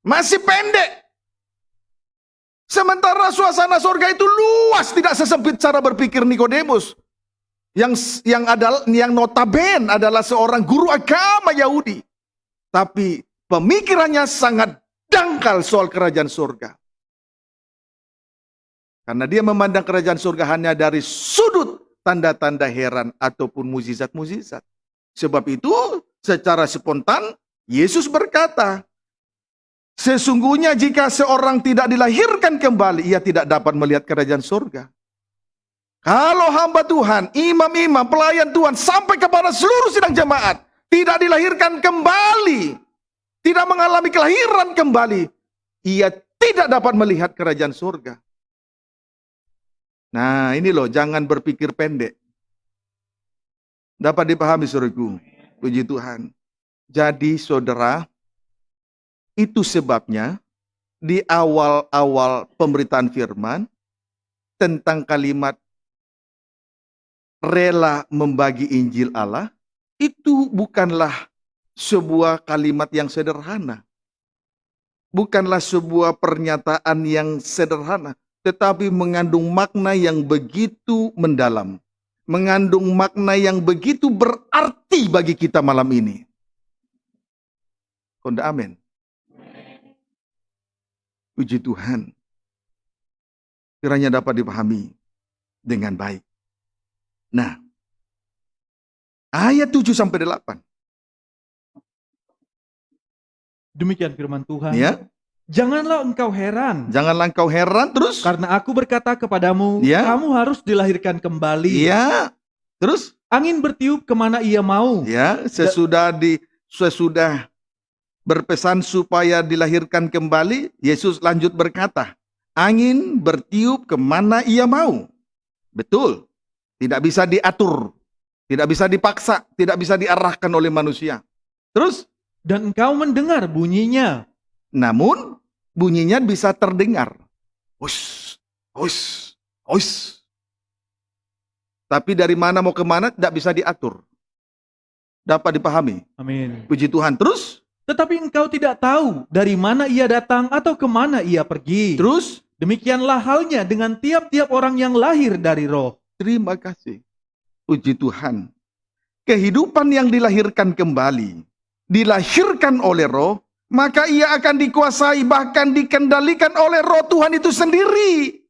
Masih pendek. Sementara suasana surga itu luas, tidak sesempit cara berpikir Nikodemus. Yang notaben adalah seorang guru agama Yahudi. Tapi pemikirannya sangat dangkal soal kerajaan surga. Karena dia memandang kerajaan surga hanya dari sudut tanda-tanda heran ataupun mukjizat-mukjizat. Sebab itu secara spontan Yesus berkata, sesungguhnya jika seorang tidak dilahirkan kembali, ia tidak dapat melihat kerajaan surga. Kalau hamba Tuhan, imam-imam, pelayan Tuhan, sampai kepada seluruh sidang jemaat, tidak dilahirkan kembali, tidak mengalami kelahiran kembali, ia tidak dapat melihat kerajaan surga. Nah ini loh, jangan berpikir pendek. Dapat dipahami saudaraku, puji Tuhan. Jadi saudara, itu sebabnya di awal-awal pemberitaan firman tentang kalimat rela membagi Injil Allah, itu bukanlah sebuah kalimat yang sederhana. Bukanlah sebuah pernyataan yang sederhana, tetapi mengandung makna yang begitu mendalam. Mengandung makna yang begitu berarti bagi kita malam ini. Konda amin. Puji Tuhan. Kiranya dapat dipahami dengan baik. Nah, ayat 7-8. Demikian firman Tuhan. Ya. Janganlah engkau heran. Janganlah engkau heran terus. Karena aku berkata kepadamu, Ya. kamu harus dilahirkan kembali. Ya. Terus. Angin bertiup kemana ia mau. Ya, sesudah berpesan supaya dilahirkan kembali, Yesus lanjut berkata, angin bertiup kemana ia mau. Betul, tidak bisa diatur, tidak bisa dipaksa, tidak bisa diarahkan oleh manusia. Terus, dan engkau mendengar bunyinya. namun bunyinya bisa terdengar. Hush, hush, hush. Tapi dari mana mau kemana tidak bisa diatur. Dapat dipahami. Amin. Puji Tuhan. Terus, tetapi engkau tidak tahu dari mana ia datang atau kemana ia pergi. terus, Demikianlah halnya dengan tiap-tiap orang yang lahir dari roh. terima kasih. Puji Tuhan. Kehidupan yang dilahirkan kembali, dilahirkan oleh roh, maka ia akan dikuasai, bahkan dikendalikan oleh roh Tuhan itu sendiri.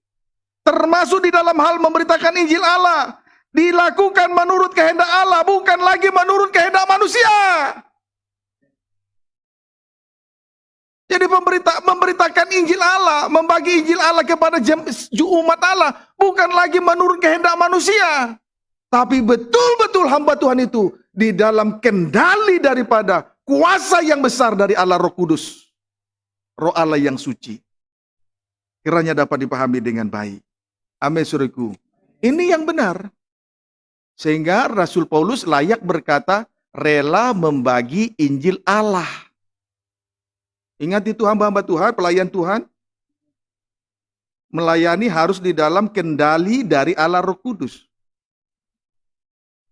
Termasuk di dalam hal memberitakan Injil Allah. Dilakukan menurut kehendak Allah, bukan lagi menurut kehendak manusia. Jadi memberitakan Injil Allah, membagi Injil Allah kepada umat Allah, bukan lagi menurut kehendak manusia. Tapi betul-betul hamba Tuhan itu di dalam kendali daripada kuasa yang besar dari Allah Roh Kudus. Roh Allah yang suci. Kiranya dapat dipahami dengan baik. Amin, saudaraku. Ini yang benar. Sehingga Rasul Paulus layak berkata, rela membagi Injil Allah. Ingat itu hamba-hamba Tuhan, pelayan Tuhan. Melayani harus di dalam kendali dari Allah Roh Kudus.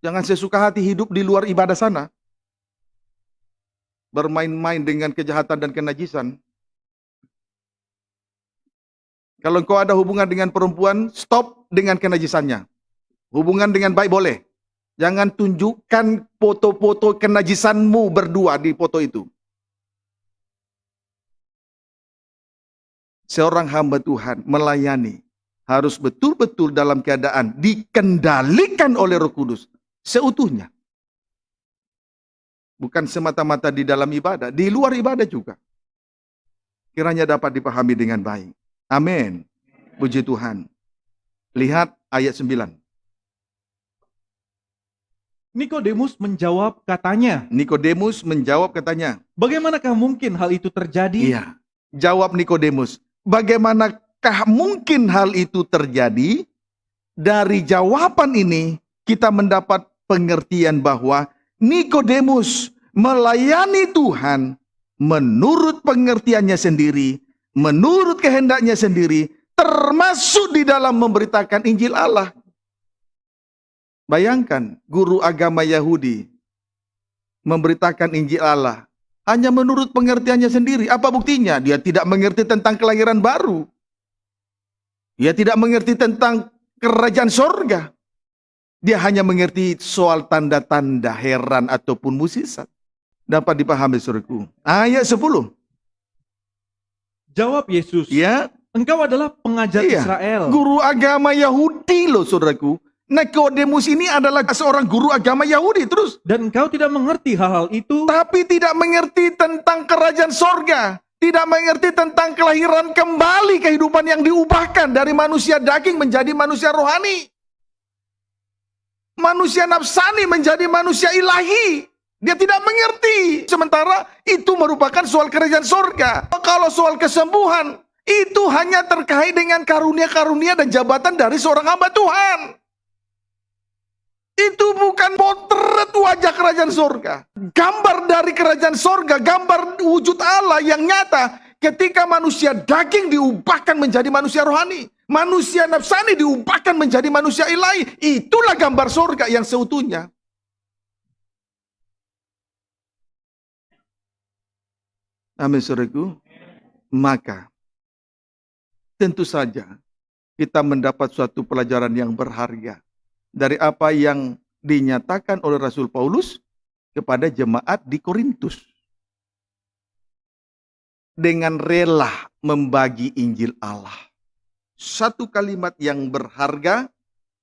Jangan sesuka hati hidup di luar ibadah sana. Bermain-main dengan kejahatan dan kenajisan. Kalau engkau ada hubungan dengan perempuan, stop dengan kenajisannya. Hubungan dengan baik boleh. Jangan tunjukkan foto-foto kenajisanmu berdua di foto itu. Seorang hamba Tuhan melayani harus betul-betul dalam keadaan dikendalikan oleh Roh Kudus seutuhnya. Bukan semata-mata di dalam ibadah, di luar ibadah juga. Kiranya dapat dipahami dengan baik. Amin. Puji Tuhan. Lihat ayat 9. Nikodemus menjawab katanya, Nikodemus menjawab katanya, bagaimanakah mungkin hal itu terjadi? iya. Jawab Nikodemus, bagaimanakah mungkin hal itu terjadi? Dari jawaban ini kita mendapat pengertian bahwa Nikodemus melayani Tuhan menurut pengertiannya sendiri, menurut kehendaknya sendiri, termasuk di dalam memberitakan Injil Allah. Bayangkan guru agama Yahudi memberitakan Injil Allah Hanya menurut pengertiannya sendiri. Apa buktinya? Dia tidak mengerti tentang kelahiran baru. Dia tidak mengerti tentang kerajaan sorga. Dia hanya mengerti soal tanda-tanda heran ataupun mukjizat. Dapat dipahami, saudaraku. Ayat 10. Jawab Yesus, Ya, engkau adalah pengajar iya. Israel. Guru agama Yahudi loh, saudaraku. Nikodemus ini adalah seorang guru agama Yahudi. Terus, Dan engkau tidak mengerti hal-hal itu, tapi tidak mengerti tentang kerajaan sorga. Tidak mengerti tentang kelahiran kembali, kehidupan yang diubahkan dari manusia daging menjadi manusia rohani. Manusia nafsani menjadi manusia ilahi. Dia tidak mengerti. Sementara itu merupakan soal kerajaan sorga. Kalau soal kesembuhan, itu hanya terkait dengan karunia-karunia dan jabatan dari seorang hamba Tuhan. Itu bukan potret wajah kerajaan sorga. Gambar dari kerajaan sorga, gambar wujud Allah yang nyata ketika manusia daging diubahkan menjadi manusia rohani. Manusia nafsani diubahkan menjadi manusia ilahi. Itulah gambar sorga yang seutuhnya. Amin, saudaraku. Maka tentu saja kita mendapat suatu pelajaran yang berharga dari apa yang dinyatakan oleh Rasul Paulus kepada jemaat di Korintus. Dengan rela membagi Injil Allah. Satu kalimat yang berharga,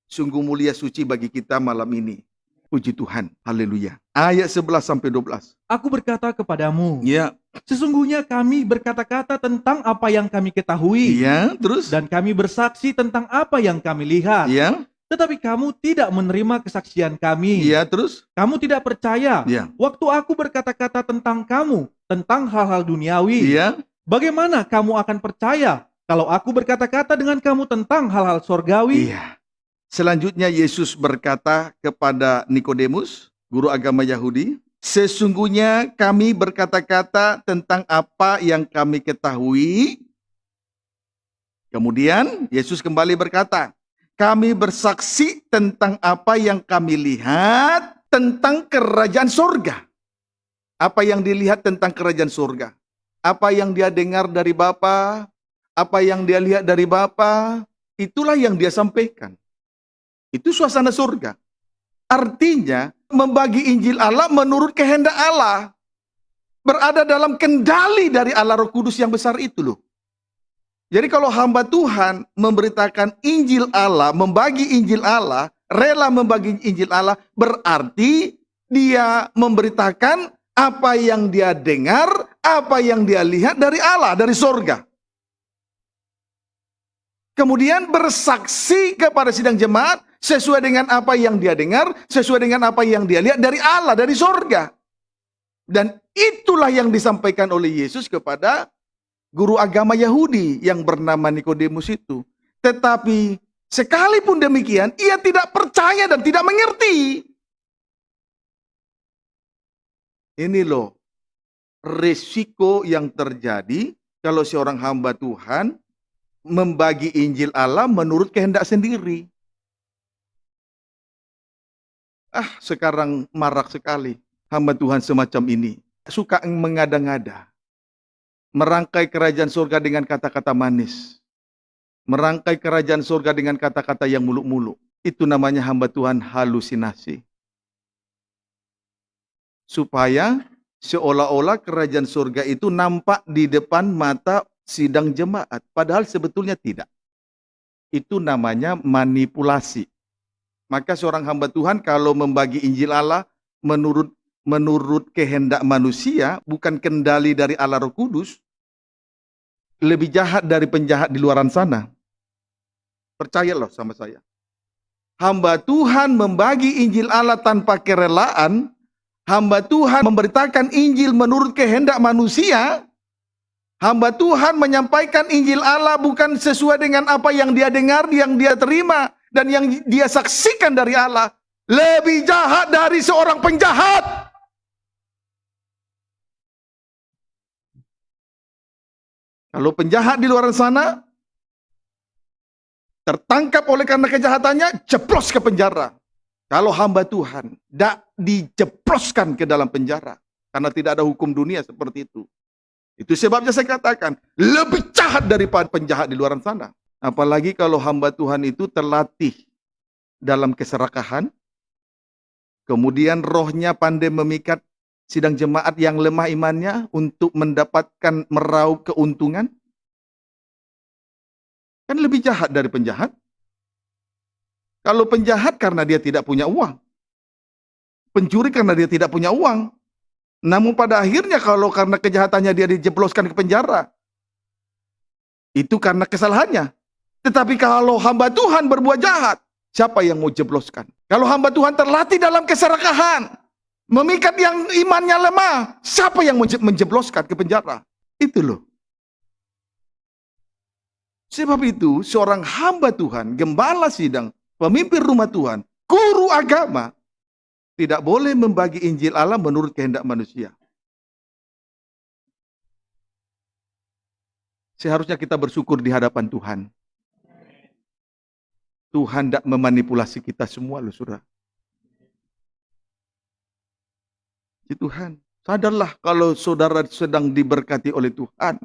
sungguh mulia suci bagi kita malam ini. Puji Tuhan, haleluya. Ayat 11-12. aku berkata kepadamu, Ya, sesungguhnya kami berkata-kata tentang apa yang kami ketahui, ya, terus. dan kami bersaksi tentang apa yang kami lihat. Ya, Tetapi kamu tidak menerima kesaksian kami. ya, terus. Kamu tidak percaya. Ya, Waktu aku berkata-kata tentang kamu, tentang hal-hal duniawi, ya, bagaimana kamu akan percaya kalau aku berkata-kata dengan kamu tentang hal-hal sorgawi? iya. Selanjutnya Yesus berkata kepada Nikodemus, guru agama Yahudi, sesungguhnya kami berkata-kata tentang apa yang kami ketahui. Kemudian Yesus kembali berkata, kami bersaksi tentang apa yang kami lihat tentang kerajaan sorga. Apa yang dilihat tentang kerajaan sorga? Apa yang dia dengar dari Bapa? Apa yang dia lihat dari Bapa? Itulah yang dia sampaikan. Itu suasana surga. Artinya, membagi Injil Allah menurut kehendak Allah. Berada dalam kendali dari Allah Roh Kudus yang besar itu loh. Jadi kalau hamba Tuhan memberitakan Injil Allah, membagi Injil Allah, rela membagi Injil Allah, berarti dia memberitakan apa yang dia dengar, apa yang dia lihat dari Allah, dari surga. Kemudian bersaksi kepada sidang jemaat sesuai dengan apa yang dia dengar, sesuai dengan apa yang dia lihat dari Allah, dari surga. Dan itulah yang disampaikan oleh Yesus kepada guru agama Yahudi yang bernama Nikodemus itu. Tetapi sekalipun demikian, ia tidak percaya dan tidak mengerti. Ini loh resiko yang terjadi kalau seorang hamba Tuhan membagi Injil Allah menurut kehendak sendiri. Sekarang marak sekali hamba Tuhan semacam ini. Suka mengada-ngada. Merangkai kerajaan surga dengan kata-kata manis. Merangkai kerajaan surga dengan kata-kata yang muluk-muluk. Itu namanya hamba Tuhan halusinasi. Supaya seolah-olah kerajaan surga itu nampak di depan mata sidang jemaat, padahal sebetulnya tidak. Itu namanya manipulasi. Maka seorang hamba Tuhan kalau membagi Injil Allah menurut kehendak manusia, bukan kendali dari Allah Roh Kudus, lebih jahat dari penjahat di luaran sana. Percayalah sama saya. Hamba Tuhan membagi Injil Allah tanpa kerelaan, hamba Tuhan memberitakan Injil menurut kehendak manusia, hamba Tuhan menyampaikan Injil Allah bukan sesuai dengan apa yang dia dengar, yang dia terima, dan yang dia saksikan dari Allah. Lebih jahat dari seorang penjahat. Kalau penjahat di luar sana, tertangkap oleh karena kejahatannya, jeplos ke penjara. Kalau hamba Tuhan, tidak dijeploskan ke dalam penjara. Karena tidak ada hukum dunia seperti itu. Itu sebabnya saya katakan, lebih jahat daripada penjahat di luar sana. Apalagi kalau hamba Tuhan itu terlatih dalam keserakahan, kemudian rohnya pandai memikat sidang jemaat yang lemah imannya untuk mendapatkan meraup keuntungan. Kan lebih jahat dari penjahat. Kalau penjahat karena dia tidak punya uang. Pencuri karena dia tidak punya uang. Namun pada akhirnya kalau karena kejahatannya dia dijebloskan ke penjara. Itu karena kesalahannya. Tetapi kalau hamba Tuhan berbuat jahat, siapa yang mau jebloskan? Kalau hamba Tuhan terlatih dalam keserakahan, memikat yang imannya lemah, siapa yang menjebloskan ke penjara? Itu loh. Sebab itu seorang hamba Tuhan, gembala sidang, pemimpin rumah Tuhan, guru agama, tidak boleh membagi Injil Allah menurut kehendak manusia. Seharusnya kita bersyukur di hadapan Tuhan. Tuhan tidak memanipulasi kita semua loh, saudara. Si Tuhan, sadarlah kalau saudara sedang diberkati oleh Tuhan.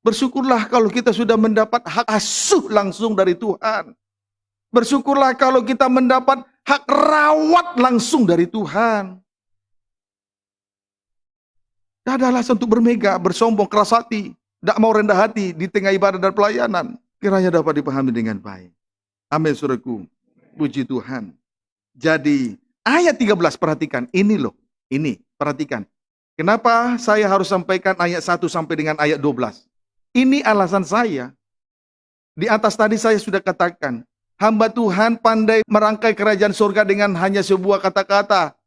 Bersyukurlah kalau kita sudah mendapat hak asuh langsung dari Tuhan. Bersyukurlah kalau kita mendapat hak rawat langsung dari Tuhan. Tidak ada alasan untuk bermegah, bersombong, keras hati, tidak mau rendah hati di tengah ibadah dan pelayanan. Kiranya dapat dipahami dengan baik. Amin, saudaraku. Puji Tuhan. Jadi, ayat 13 perhatikan. Ini loh, ini, perhatikan. Kenapa saya harus sampaikan ayat 1 sampai dengan ayat 12? Ini alasan saya. Di atas tadi saya sudah katakan, hamba Tuhan pandai merangkai kerajaan surga dengan hanya sebuah kata-kata.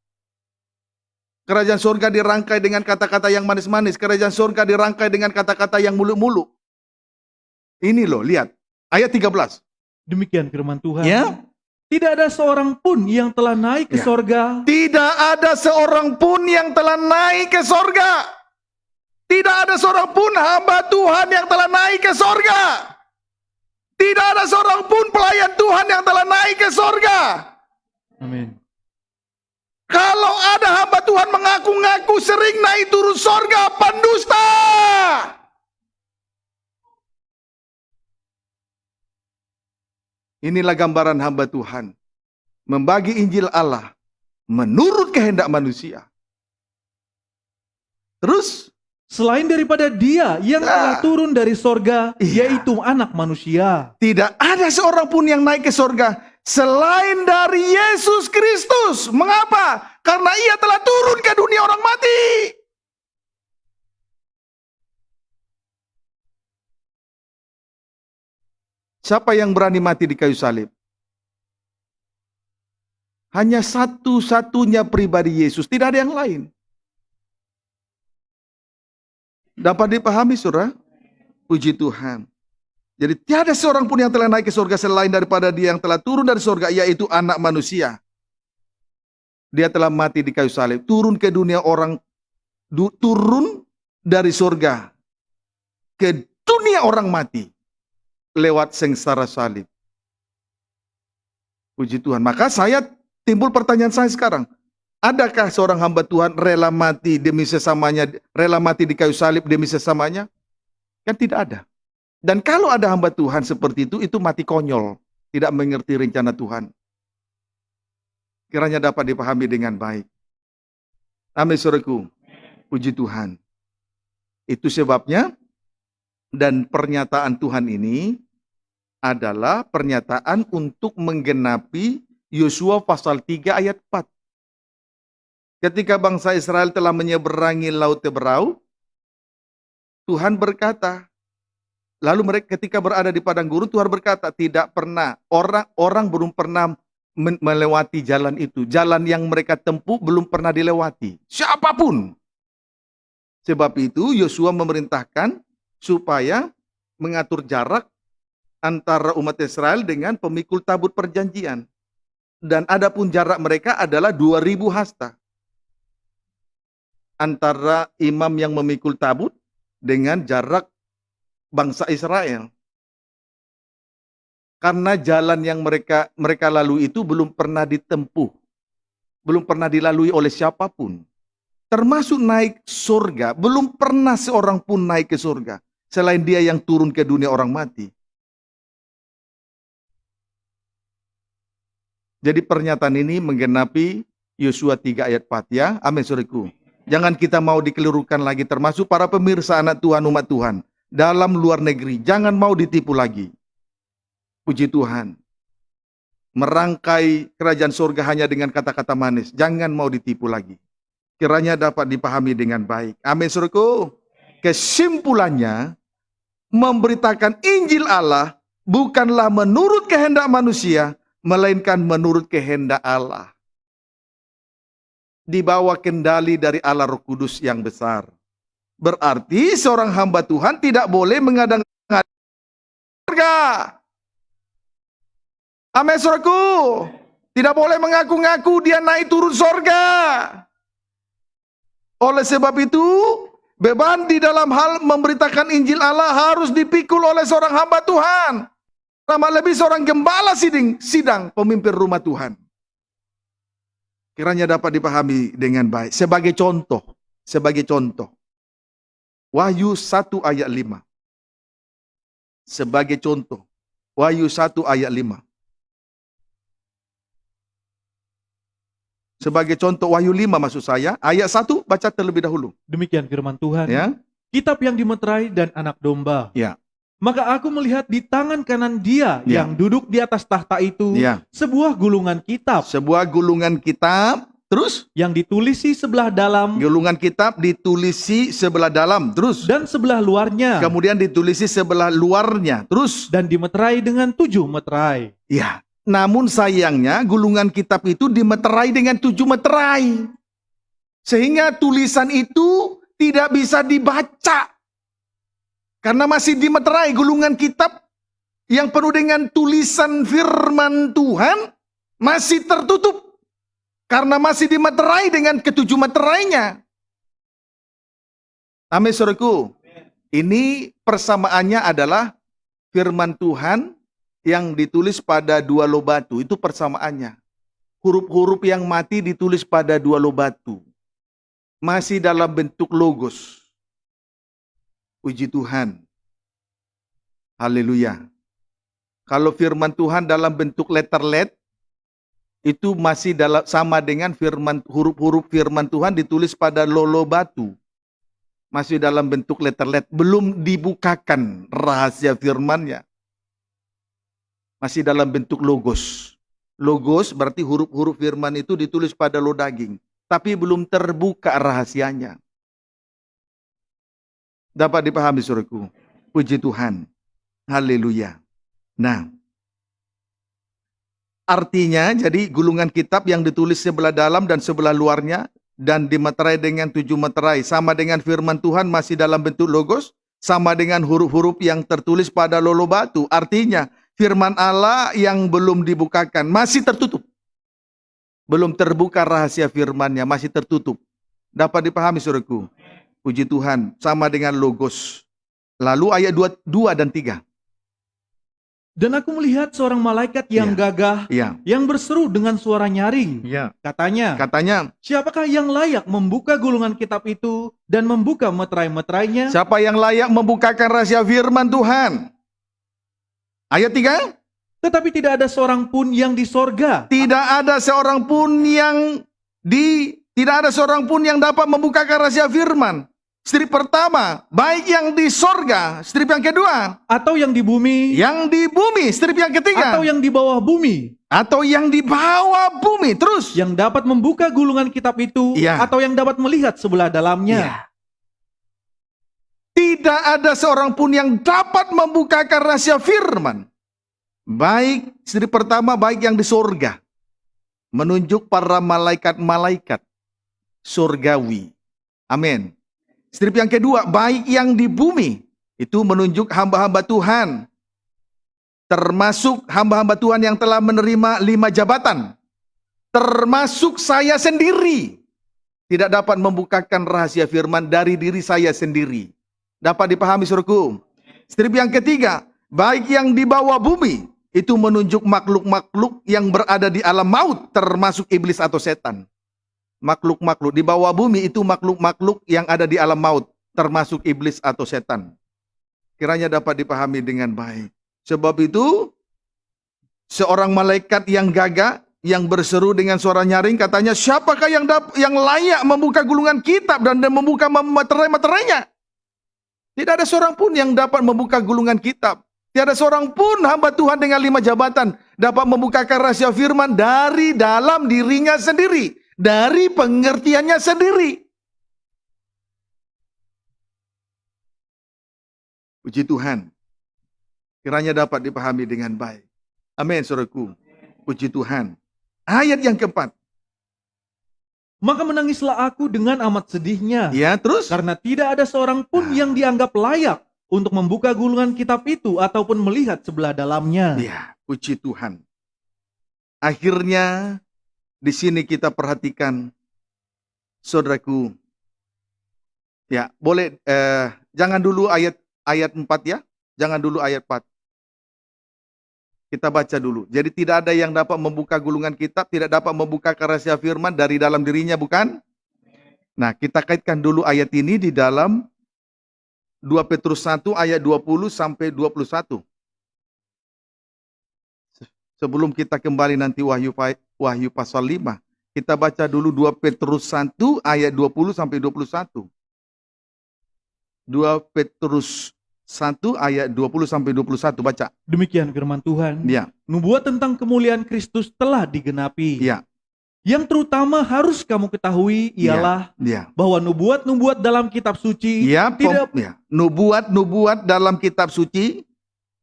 Kerajaan surga dirangkai dengan kata-kata yang manis-manis. Kerajaan surga dirangkai dengan kata-kata yang muluk-muluk. Ini loh, lihat. Ayat 13. Demikian firman Tuhan. Ya. Tidak ada seorang pun yang telah naik ke Ya. sorga. Tidak ada seorang pun yang telah naik ke sorga. Tidak ada seorang pun hamba Tuhan yang telah naik ke sorga. Tidak ada seorang pun pelayan Tuhan yang telah naik ke sorga. Amin. Kalau ada hamba Tuhan mengaku-ngaku sering naik turun sorga, pendusta. Inilah gambaran hamba Tuhan. Membagi Injil Allah menurut kehendak manusia. Terus, Selain daripada dia yang telah turun dari sorga, Iya. yaitu anak manusia. tidak ada seorang pun yang naik ke sorga selain dari Yesus Kristus. Mengapa? Karena ia telah turun ke dunia orang mati. Siapa yang berani mati di kayu salib? Hanya satu-satunya pribadi Yesus, tidak ada yang lain. Dapat dipahami, saudara? Puji Tuhan. Jadi tiada seorang pun yang telah naik ke surga selain daripada dia yang telah turun dari surga, yaitu anak manusia. Dia telah mati di kayu salib, turun ke dunia orang, turun dari surga ke dunia orang mati lewat sengsara salib. Puji Tuhan. Maka timbul pertanyaan saya sekarang. Adakah seorang hamba Tuhan rela mati demi sesamanya, rela mati di kayu salib demi sesamanya? Kan tidak ada. Dan kalau ada hamba Tuhan seperti itu mati konyol. Tidak mengerti rencana Tuhan. Kiranya dapat dipahami dengan baik. Amin, saudaraku. Puji Tuhan. Itu sebabnya, dan pernyataan Tuhan ini adalah pernyataan untuk menggenapi Yosua pasal 3 ayat 4. Ketika bangsa Israel telah menyeberangi Laut Teberau, Tuhan berkata, lalu mereka ketika berada di padang gurun, Tuhan berkata, tidak pernah, orang belum pernah melewati jalan itu. Jalan yang mereka tempuh belum pernah dilewati. Siapapun. Sebab itu Yosua memerintahkan supaya mengatur jarak antara umat Israel dengan pemikul tabut perjanjian. Dan adapun jarak mereka adalah 2000 hasta. Antara imam yang memikul tabut dengan jarak bangsa Israel. Karena jalan yang mereka lalui itu belum pernah ditempuh. Belum pernah dilalui oleh siapapun. termasuk naik surga. Belum pernah seorang pun naik ke surga selain dia yang turun ke dunia orang mati. Jadi pernyataan ini menggenapi Yosua 3 ayat 4 ya. Amin saudaraku. Jangan kita mau dikelirukan lagi, termasuk para pemirsa anak Tuhan, umat Tuhan dalam luar negeri. Jangan mau ditipu lagi. Puji Tuhan. Merangkai kerajaan surga hanya dengan kata-kata manis. Jangan mau ditipu lagi. Kiranya dapat dipahami dengan baik. Amin saudaraku. Kesimpulannya, memberitakan Injil Allah bukanlah menurut kehendak manusia, melainkan menurut kehendak Allah. Di bawah kendali dari Allah Roh Kudus yang besar. Berarti seorang hamba Tuhan tidak boleh mengadang-adang surga. Amin saudaraku. Tidak boleh mengaku-ngaku dia naik turun surga. Oleh sebab itu, beban di dalam hal memberitakan Injil Allah harus dipikul oleh seorang hamba Tuhan. Sama lebih seorang gembala sidang pemimpin rumah Tuhan. Kiranya dapat dipahami dengan baik. Sebagai contoh. Wahyu 1 ayat 5. Sebagai contoh. Wahyu 1 ayat 5. Sebagai contoh Wahyu 5 maksud saya. Ayat 1 baca terlebih dahulu. Demikian firman Tuhan. Ya. Kitab yang dimeterai dan anak domba. Ya. Maka aku melihat di tangan kanan dia Ya. yang duduk di atas tahta itu Ya. sebuah gulungan kitab Sebuah gulungan kitab. Terus. yang ditulisi sebelah dalam Gulungan kitab ditulisi sebelah dalam. Terus. dan sebelah luarnya Kemudian ditulisi sebelah luarnya. Terus. dan dimeterai dengan 7 meterai. Ya. Namun sayangnya gulungan kitab itu dimeterai dengan 7 meterai. Sehingga tulisan itu tidak bisa dibaca. Karena masih dimeterai gulungan kitab yang penuh dengan tulisan firman Tuhan masih tertutup. Karena masih dimeterai dengan ke-7 meterainya. Amin saudaraku. Ini persamaannya adalah firman Tuhan yang ditulis pada 2 loh batu. Itu persamaannya. Huruf-huruf yang mati ditulis pada 2 loh batu. Masih dalam bentuk logos. Puji Tuhan. Haleluya. Kalau firman Tuhan dalam bentuk letterlet, itu masih sama dengan huruf-huruf firman Tuhan ditulis pada lolo batu. Masih dalam bentuk letterlet, belum dibukakan rahasia firmannya. Masih dalam bentuk logos. Logos berarti huruf-huruf firman itu ditulis pada lo daging, tapi belum terbuka rahasianya. Dapat dipahami saudaraku. Puji Tuhan. Haleluya. Nah, artinya jadi gulungan kitab yang ditulis sebelah dalam dan sebelah luarnya dan dimeterai dengan 7 meterai sama dengan firman Tuhan masih dalam bentuk logos, sama dengan huruf-huruf yang tertulis pada lolo batu. Artinya firman Allah yang belum dibukakan masih tertutup. Belum terbuka rahasia firman-Nya, masih tertutup. Dapat dipahami saudaraku. Puji Tuhan, sama dengan logos. Lalu ayat 2 dan 3. Dan aku melihat seorang malaikat yang gagah, Iya. yang berseru dengan suara nyaring. Iya. Katanya, siapakah yang layak membuka gulungan kitab itu dan membuka meterai-meterainya? Siapa yang layak membukakan rahasia firman Tuhan? Ayat 3. Tetapi tidak ada seorang pun yang di sorga. Tidak ada seorang pun yang dapat membukakan rahasia firman. Strip pertama, baik yang di sorga. Strip yang kedua, Atau yang di bumi. yang di bumi. Strip yang ketiga, Atau yang di bawah bumi. atau yang di bawah bumi. Terus, Yang dapat membuka gulungan kitab itu. Iya. Atau yang dapat melihat sebelah dalamnya. Iya. Tidak ada seorang pun yang dapat membukakan rahasia firman. Baik, strip pertama, baik yang di sorga. Menunjuk para malaikat-malaikat surgawi. Amin. Strip yang kedua, baik yang di bumi. Itu menunjuk hamba-hamba Tuhan. Termasuk hamba-hamba Tuhan yang telah menerima 5 jabatan. Termasuk saya sendiri. Tidak dapat membukakan rahasia firman dari diri saya sendiri. Dapat dipahami saudaraku. Strip yang ketiga, baik yang di bawah bumi. Itu menunjuk makhluk-makhluk yang berada di alam maut. Termasuk iblis atau setan. makhluk-makhluk di bawah bumi itu makhluk-makhluk yang ada di alam maut, termasuk iblis atau setan. Kiranya dapat dipahami dengan baik. Sebab itu, seorang malaikat yang gagah, yang berseru dengan suara nyaring, katanya, siapakah yang layak membuka gulungan kitab dan membuka materai-materainya? Tidak ada seorang pun yang dapat membuka gulungan kitab. Tiada seorang pun hamba Tuhan dengan 5 jabatan dapat membukakan rahasia firman dari dalam dirinya sendiri, dari pengertiannya sendiri. Puji Tuhan. Kiranya dapat dipahami dengan baik. Amin, saudaraku. Puji Tuhan. Ayat yang keempat. Maka menangislah aku dengan amat sedihnya. Ya, terus? Karena tidak ada seorang pun yang dianggap layak untuk membuka gulungan kitab itu ataupun melihat sebelah dalamnya. Ya, puji Tuhan. Akhirnya di sini kita perhatikan, saudaraku. Ya, boleh jangan dulu ayat 4 ya. Jangan dulu ayat 4. Kita baca dulu. Jadi tidak ada yang dapat membuka gulungan kitab, tidak dapat membuka rahasia firman dari dalam dirinya, bukan? Nah, kita kaitkan dulu ayat ini di dalam 2 Petrus 1 ayat 20 sampai 21. Sebelum kita kembali nanti Wahyu pasal 5, kita baca dulu 2 Petrus 1 ayat 20 sampai 21. 2 Petrus 1 ayat 20 sampai 21, baca. Demikian firman Tuhan. Ya. Nubuat tentang kemuliaan Kristus telah digenapi. Ya. Yang terutama harus kamu ketahui ialah bahwa nubuat-nubuat dalam kitab suci nubuat-nubuat dalam kitab suci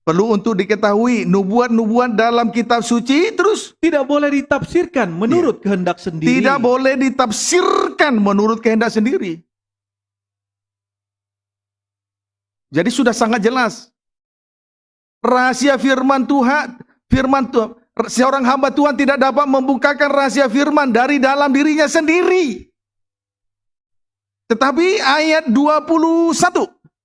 perlu untuk diketahui. Nubuat-nubuat dalam kitab suci terus tidak boleh ditafsirkan menurut kehendak sendiri. Tidak boleh ditafsirkan menurut kehendak sendiri. Jadi sudah sangat jelas. Rahasia firman Tuhan, seorang hamba Tuhan tidak dapat membukakan rahasia firman dari dalam dirinya sendiri. Tetapi ayat 21.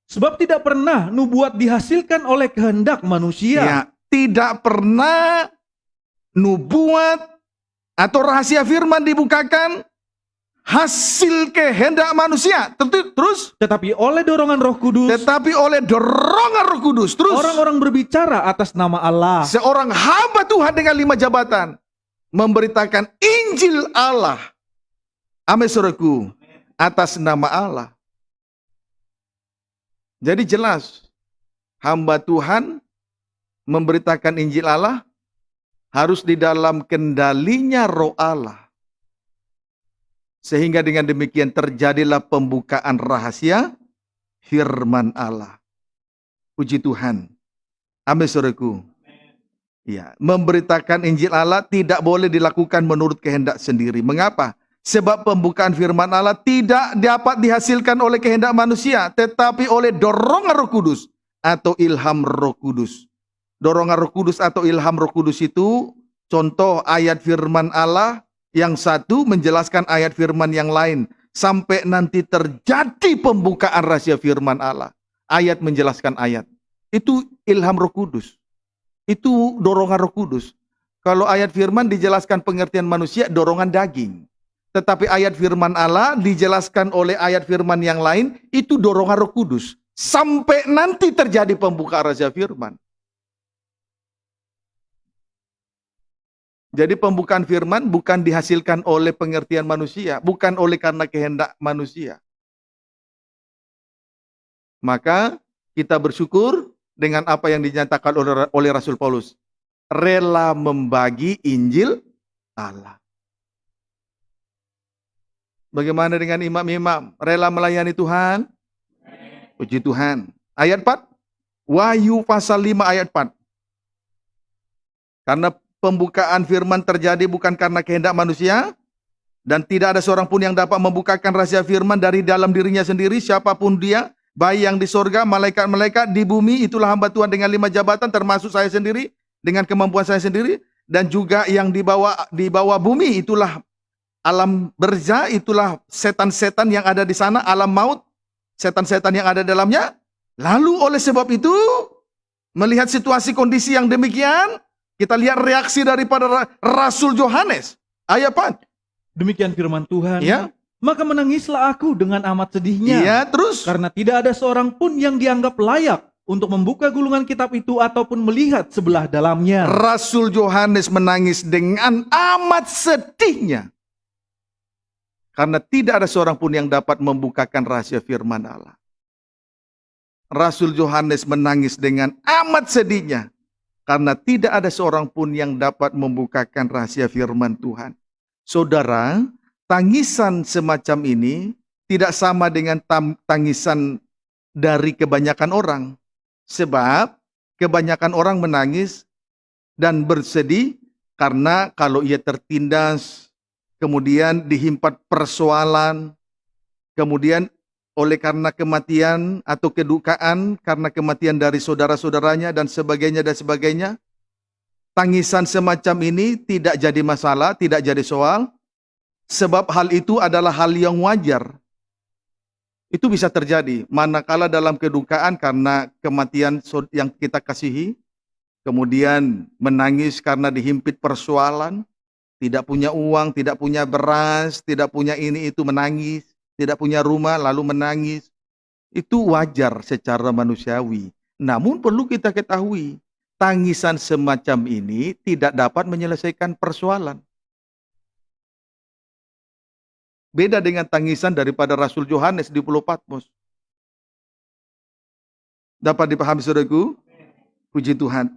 Sebab tidak pernah nubuat dihasilkan oleh kehendak manusia. Ya, tidak pernah nubuat atau rahasia firman dibukakan hasil kehendak manusia. Terus? Tetapi oleh dorongan Roh Kudus. Tetapi oleh dorongan Roh Kudus. Terus? Orang-orang berbicara atas nama Allah. Seorang hamba Tuhan dengan 5 jabatan memberitakan Injil Allah. Amin, saudaraku. Atas nama Allah. Jadi jelas, hamba Tuhan memberitakan Injil Allah harus di dalam kendalinya Roh Allah. Sehingga dengan demikian terjadilah pembukaan rahasia firman Allah. Puji Tuhan. Amin, saudaraku. Ya, memberitakan Injil Allah tidak boleh dilakukan menurut kehendak sendiri. Mengapa? Sebab pembukaan firman Allah tidak dapat dihasilkan oleh kehendak manusia, tetapi oleh dorongan Roh Kudus atau ilham Roh Kudus. Dorongan Roh Kudus atau ilham Roh Kudus itu contoh ayat firman Allah yang satu menjelaskan ayat firman yang lain sampai nanti terjadi pembukaan rahasia firman Allah. Ayat menjelaskan ayat. Itu ilham Roh Kudus. Itu dorongan Roh Kudus. Kalau ayat firman dijelaskan pengertian manusia, dorongan daging. Tetapi ayat firman Allah dijelaskan oleh ayat firman yang lain, itu dorongan Roh Kudus. Sampai nanti terjadi pembukaan rahasia firman. Jadi pembukaan firman bukan dihasilkan oleh pengertian manusia, bukan oleh karena kehendak manusia. Maka kita bersyukur dengan apa yang dinyatakan oleh Rasul Paulus. Rela membagi Injil Allah. Bagaimana dengan imam-imam? Rela melayani Tuhan? Puji Tuhan. Ayat 4. Wahyu pasal 5 ayat 4. Karena pembukaan firman terjadi bukan karena kehendak manusia. Dan tidak ada seorang pun yang dapat membukakan rahasia firman dari dalam dirinya sendiri. Siapapun dia. Baik yang di sorga, malaikat-malaikat di bumi. Itulah hamba Tuhan dengan 5 jabatan. Termasuk saya sendiri. Dengan kemampuan saya sendiri. Dan juga yang di bawah bumi. Itulah alam berza, itulah setan-setan yang ada di sana, alam maut, setan-setan yang ada dalamnya. Lalu oleh sebab itu, melihat situasi kondisi yang demikian, kita lihat reaksi daripada Rasul Yohanes. Ayat 4. Demikian firman Tuhan. Ya, Maka menangislah aku dengan amat sedihnya. iya, terus Karena tidak ada seorang pun yang dianggap layak untuk membuka gulungan kitab itu ataupun melihat sebelah dalamnya. Rasul Yohanes menangis dengan amat sedihnya. Karena tidak ada seorang pun yang dapat membukakan rahasia firman Allah. Rasul Yohanes menangis dengan amat sedihnya. Karena tidak ada seorang pun yang dapat membukakan rahasia firman Tuhan. Saudara, tangisan semacam ini tidak sama dengan tangisan dari kebanyakan orang. Sebab kebanyakan orang menangis dan bersedih karena kalau ia tertindas, kemudian dihimpat persoalan, kemudian oleh karena kematian atau kedukaan, karena kematian dari saudara-saudaranya dan sebagainya dan sebagainya. Tangisan semacam ini tidak jadi masalah, tidak jadi soal, sebab hal itu adalah hal yang wajar. Itu bisa terjadi, manakala dalam kedukaan karena kematian yang kita kasihi, kemudian menangis karena dihimpit persoalan, tidak punya uang, tidak punya beras, tidak punya ini itu menangis, tidak punya rumah lalu menangis. Itu wajar secara manusiawi. Namun perlu kita ketahui, tangisan semacam ini tidak dapat menyelesaikan persoalan. Beda dengan tangisan daripada Rasul Yohanes di Pulau Patmos. Dapat dipahami saudaraku? Puji Tuhan.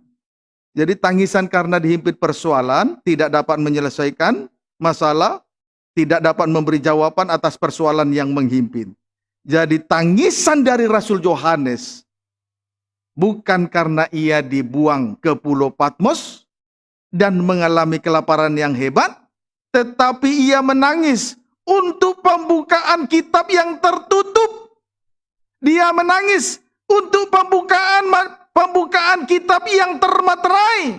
Jadi tangisan karena dihimpit persoalan tidak dapat menyelesaikan masalah, tidak dapat memberi jawaban atas persoalan yang menghimpit. Jadi tangisan dari Rasul Yohanes bukan karena ia dibuang ke Pulau Patmos dan mengalami kelaparan yang hebat, tetapi ia menangis untuk pembukaan kitab yang tertutup. Dia menangis untuk pembukaan kitab yang termaterai.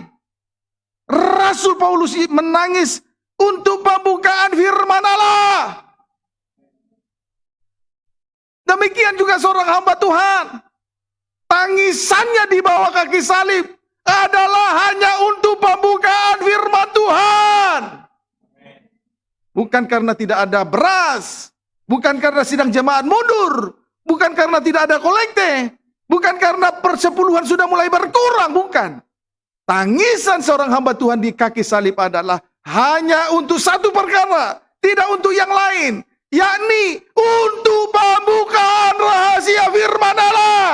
Rasul Paulus menangis untuk pembukaan firman Allah. Demikian juga seorang hamba Tuhan. Tangisannya di bawah kaki salib adalah hanya untuk pembukaan firman Tuhan. Bukan karena tidak ada beras, bukan karena sidang jemaat mundur, bukan karena tidak ada kolekte, bukan karena persepuluhan sudah mulai berkurang, bukan. Tangisan seorang hamba Tuhan di kaki salib adalah hanya untuk satu perkara, tidak untuk yang lain, yakni untuk pembukaan rahasia firman Allah.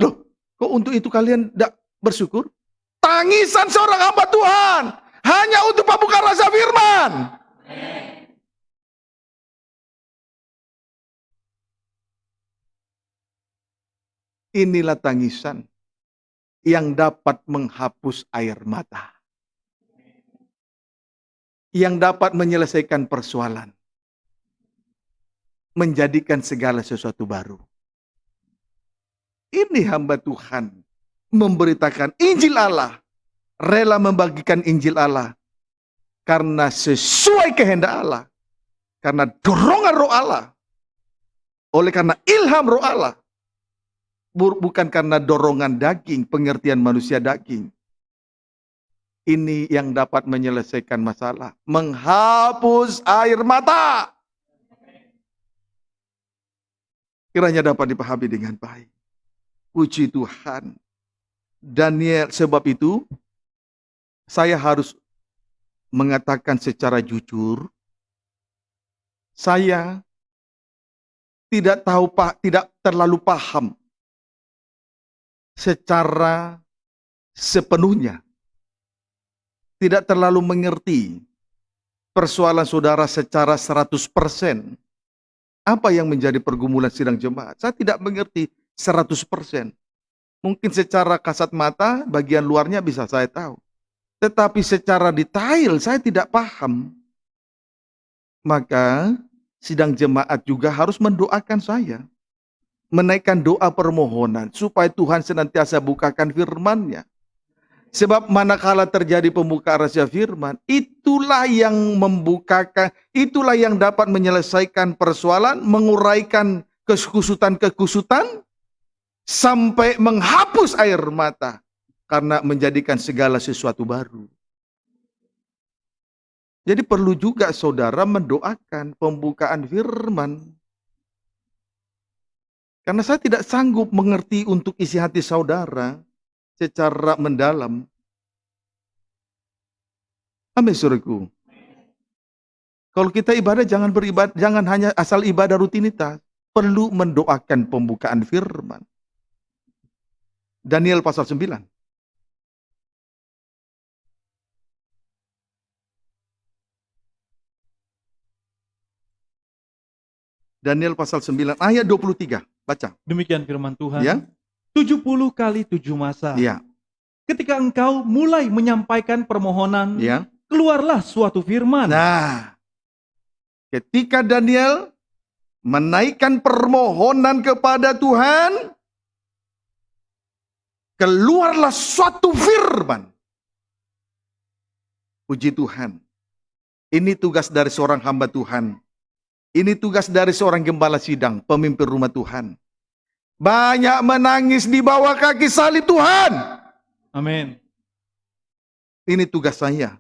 Loh, kok untuk itu kalian tidak bersyukur? Tangisan seorang hamba Tuhan hanya untuk pembukaan rahasia firman. Inilah tangisan yang dapat menghapus air mata, yang dapat menyelesaikan persoalan, menjadikan segala sesuatu baru. Ini hamba Tuhan memberitakan Injil Allah, rela membagikan Injil Allah karena sesuai kehendak Allah, karena dorongan roh Allah, oleh karena ilham roh Allah, bukan karena dorongan daging, pengertian manusia daging. Ini yang dapat menyelesaikan masalah, menghapus air mata. Kiranya dapat dipahami dengan baik. Puji Tuhan. Daniel, sebab itu saya harus mengatakan secara jujur, saya tidak terlalu paham secara sepenuhnya. Tidak terlalu mengerti persoalan saudara secara 100%. Apa yang menjadi pergumulan sidang jemaat? Saya tidak mengerti 100%. Mungkin secara kasat mata, bagian luarnya bisa saya tahu. Tetapi secara detail saya tidak paham. Maka sidang jemaat juga harus mendoakan saya. Menaikkan doa permohonan supaya Tuhan senantiasa bukakan firman-Nya. Sebab manakala terjadi pembukaan rahasia firman, itulah yang membukakan, itulah yang dapat menyelesaikan persoalan, menguraikan kekusutan-kekusutan, sampai menghapus air mata, karena menjadikan segala sesuatu baru. Jadi perlu juga saudara mendoakan pembukaan firman. Karena saya tidak sanggup mengerti untuk isi hati saudara secara mendalam. Amin, saudaraku. Kalau kita ibadah jangan hanya asal ibadah rutinitas. Perlu mendoakan pembukaan firman. Daniel pasal 9. Daniel pasal 9 ayat 23. Baca. Demikian firman Tuhan. Ya. 70 kali 7 masa. Ya. Ketika engkau mulai menyampaikan permohonan, Ya. keluarlah suatu firman. Nah, ketika Daniel menaikkan permohonan kepada Tuhan, keluarlah suatu firman. Puji Tuhan. Ini tugas dari seorang hamba Tuhan. Ini tugas dari seorang gembala sidang, pemimpin rumah Tuhan. Banyak menangis di bawah kaki salib Tuhan. Amin. Ini tugas saya.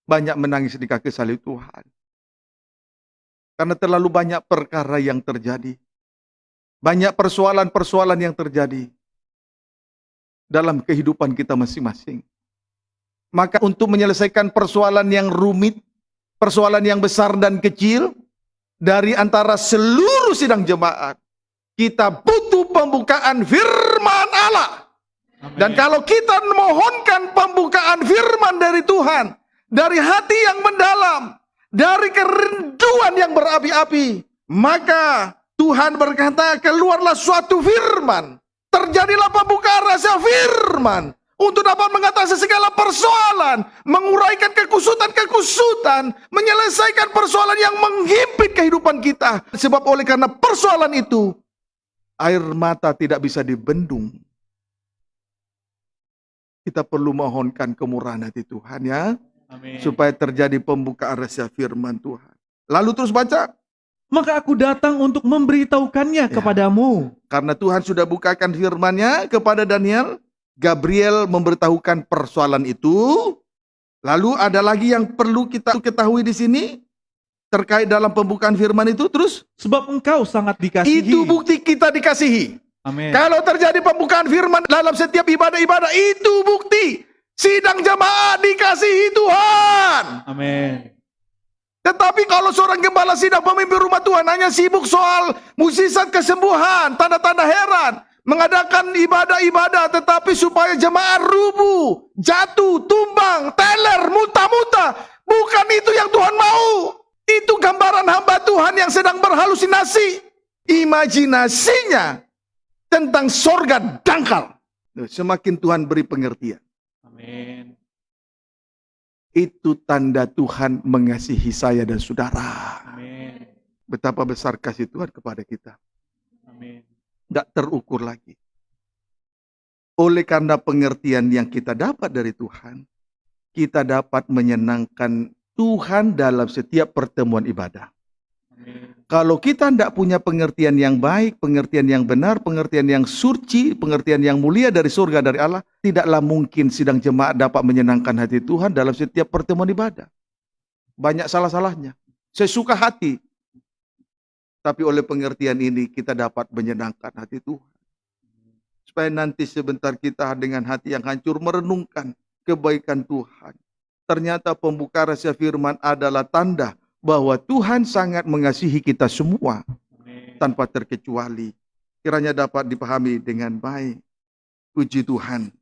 Banyak menangis di kaki salib Tuhan. Karena terlalu banyak perkara yang terjadi. Banyak persoalan-persoalan yang terjadi dalam kehidupan kita masing-masing. Maka untuk menyelesaikan persoalan yang rumit, persoalan yang besar dan kecil, dari antara seluruh sidang jemaat, kita butuh pembukaan firman Allah. Amin. Dan kalau kita memohonkan pembukaan firman dari Tuhan, dari hati yang mendalam, dari kerinduan yang berapi-api, maka Tuhan berkata, keluarlah suatu firman. Terjadilah pembukaan rahasia firman. Untuk dapat mengatasi segala persoalan, menguraikan kekusutan-kekusutan, menyelesaikan persoalan yang menghimpit kehidupan kita. Sebab oleh karena persoalan itu, air mata tidak bisa dibendung. Kita perlu mohonkan kemurahan hati Tuhan ya. Amin. Supaya terjadi pembukaan rahasia firman Tuhan. Lalu terus baca. Maka aku datang untuk memberitahukannya kepadamu. Karena Tuhan sudah bukakan firman-Nya kepada Daniel, Gabriel memberitahukan persoalan itu. Lalu ada lagi yang perlu kita ketahui di sini terkait dalam pembukaan firman itu. Terus Sebab engkau sangat dikasihi. itu bukti kita dikasihi. Amin. Kalau terjadi pembukaan firman dalam setiap ibadah-ibadah, itu bukti sidang jemaat dikasihi Tuhan. Amin. Tetapi kalau seorang gembala sidang pemimpin rumah Tuhan hanya sibuk soal mukjizat kesembuhan, tanda-tanda heran, mengadakan ibadah-ibadah tetapi supaya jemaat rubuh, jatuh, tumbang, teler, muntah-muntah, bukan itu yang Tuhan mau. Itu gambaran hamba Tuhan yang sedang berhalusinasi. Imajinasinya tentang sorga dangkal. Semakin Tuhan beri pengertian, Amin. itu tanda Tuhan mengasihi saya dan saudara. Amin. Betapa besar kasih Tuhan kepada kita. Amin. Tidak terukur lagi. Oleh karena pengertian yang kita dapat dari Tuhan, kita dapat menyenangkan Tuhan dalam setiap pertemuan ibadah. Amin. Kalau kita tidak punya pengertian yang baik, pengertian yang benar, pengertian yang suci, pengertian yang mulia dari surga, dari Allah, tidaklah mungkin sidang jemaat dapat menyenangkan hati Tuhan dalam setiap pertemuan ibadah. Banyak salah-salahnya. Sesuka hati. Tapi oleh pengertian ini kita dapat menyenangkan hati Tuhan. Supaya nanti sebentar kita dengan hati yang hancur merenungkan kebaikan Tuhan. Ternyata pembuka rahasia firman adalah tanda bahwa Tuhan sangat mengasihi kita semua. Amin. Tanpa terkecuali. Kiranya dapat dipahami dengan baik. Puji Tuhan.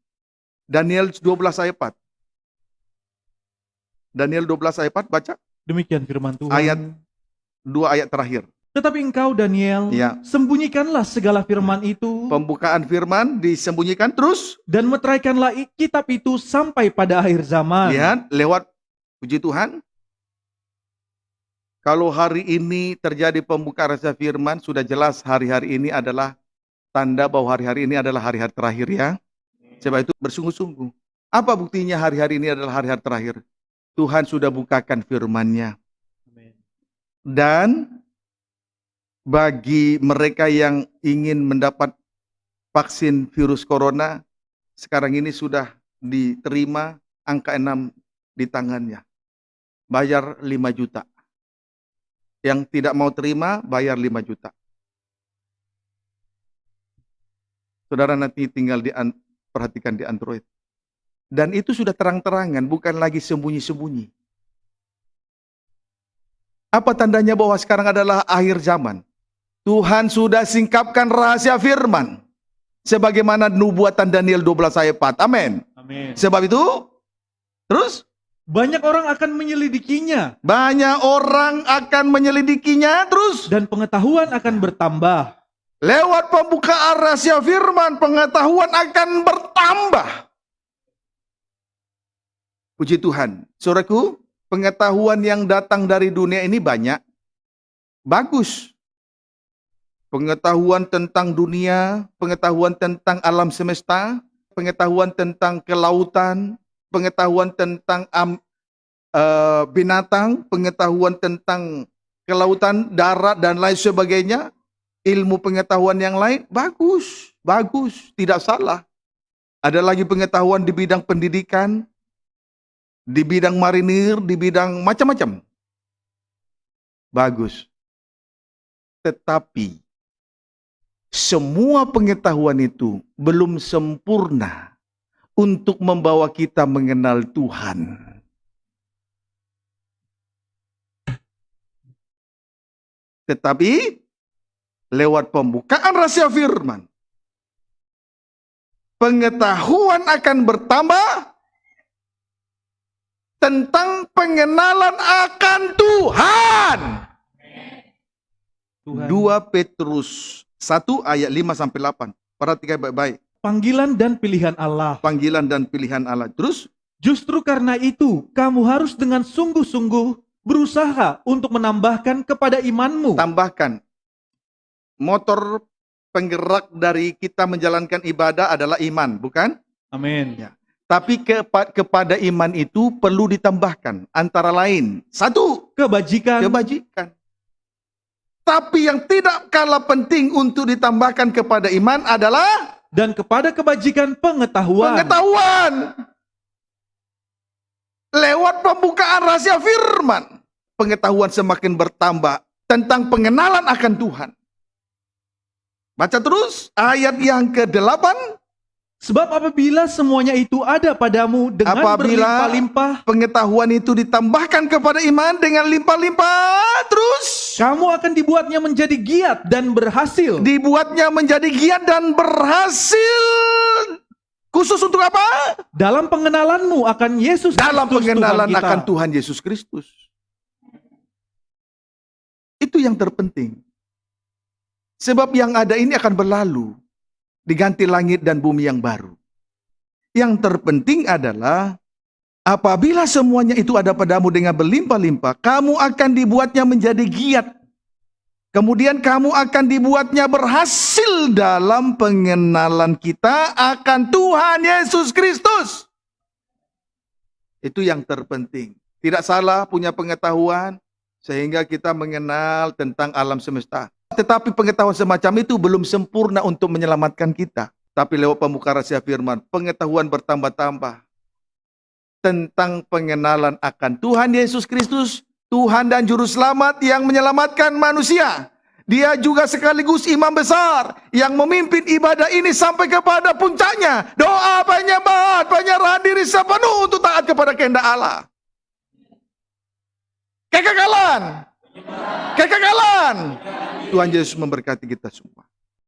Daniel 12 ayat 4. Daniel 12 ayat 4, baca. Demikian firman Tuhan. Ayat 2 ayat terakhir. Tetapi engkau Daniel, Ya. sembunyikanlah segala firman itu Pembukaan firman disembunyikan terus. dan meteraikanlah kitab itu sampai pada akhir zaman. Lihat, lewat puji Tuhan. Kalau hari ini terjadi pembukaan rahasia firman, sudah jelas hari-hari ini adalah tanda bahwa hari-hari ini adalah hari-hari terakhir ya. Sebab itu bersungguh-sungguh. Apa buktinya hari-hari ini adalah hari-hari terakhir? Tuhan sudah bukakan firman-Nya. Amin. Dan bagi mereka yang ingin mendapat vaksin virus corona, sekarang ini sudah diterima angka 6 di tangannya. bayar 5 juta. Yang tidak mau terima, bayar 5 juta. Saudara nanti tinggal perhatikan di Android. Dan itu sudah terang-terangan, bukan lagi sembunyi-sembunyi. Apa tandanya bahwa sekarang adalah akhir zaman? Tuhan sudah singkapkan rahasia firman. Sebagaimana nubuatan Daniel 12 ayat 4. Amin. Amin. Sebab itu, terus? Banyak orang akan menyelidikinya. Banyak orang akan menyelidikinya, terus? Dan pengetahuan akan bertambah. Lewat pembukaan rahasia firman, pengetahuan akan bertambah. Puji Tuhan. Saudaraku, pengetahuan yang datang dari dunia ini banyak. Bagus. Pengetahuan tentang dunia, pengetahuan tentang alam semesta, pengetahuan tentang kelautan, pengetahuan tentang binatang, pengetahuan tentang kelautan, darat, dan lain sebagainya. Ilmu pengetahuan yang lain, bagus, bagus, tidak salah. Ada lagi pengetahuan di bidang pendidikan, di bidang marinir, di bidang macam-macam. Bagus. Tetapi, semua pengetahuan itu belum sempurna untuk membawa kita mengenal Tuhan. Tetapi, lewat pembukaan rahasia firman, pengetahuan akan bertambah tentang pengenalan akan Tuhan. 2 Petrus 1 ayat 5 sampai 8. Perhatikan baik-baik. Panggilan dan pilihan Allah. Panggilan dan pilihan Allah. Terus, Justru karena itu, kamu harus dengan sungguh-sungguh berusaha untuk menambahkan kepada imanmu. tambahkan. Motor penggerak dari kita menjalankan ibadah adalah iman, bukan? Amin. Ya. Tapi kepada iman itu perlu ditambahkan. Antara lain, 1, Kebajikan. kebajikan. Tapi yang tidak kalah penting untuk ditambahkan kepada iman adalah Dan kepada kebajikan pengetahuan. pengetahuan. Lewat pembukaan rahasia firman, pengetahuan semakin bertambah tentang pengenalan akan Tuhan. Baca terus ayat yang ke-8. Sebab apabila semuanya itu ada padamu dengan Apabila berlimpah-limpah, pengetahuan itu ditambahkan kepada iman dengan limpah-limpah, terus kamu akan dibuatnya menjadi giat dan berhasil. dibuatnya menjadi giat dan berhasil. Khusus untuk apa? Dalam pengenalanmu akan Yesus Dalam Kristus, pengenalan Tuhan kita. akan Tuhan Yesus Kristus. Itu yang terpenting. Sebab yang ada ini akan berlalu. Diganti langit dan bumi yang baru. Yang terpenting adalah apabila semuanya itu ada padamu dengan berlimpah-limpah, kamu akan dibuatnya menjadi giat. Kemudian kamu akan dibuatnya berhasil dalam pengenalan kita akan Tuhan Yesus Kristus. Itu yang terpenting. Tidak salah punya pengetahuan sehingga kita mengenal tentang alam semesta. Tetapi pengetahuan semacam itu belum sempurna untuk menyelamatkan kita. Tapi lewat pembukaan rahasia firman, pengetahuan bertambah-tambah tentang pengenalan akan Tuhan Yesus Kristus, Tuhan dan Juru Selamat yang menyelamatkan manusia. Dia juga sekaligus imam besar yang memimpin ibadah ini sampai kepada puncaknya. Doa penyembahan, penyerahan diri sepenuh untuk taat kepada kehendak Allah. Kekekalan. Kekekalan. Tuhan Yesus memberkati kita semua.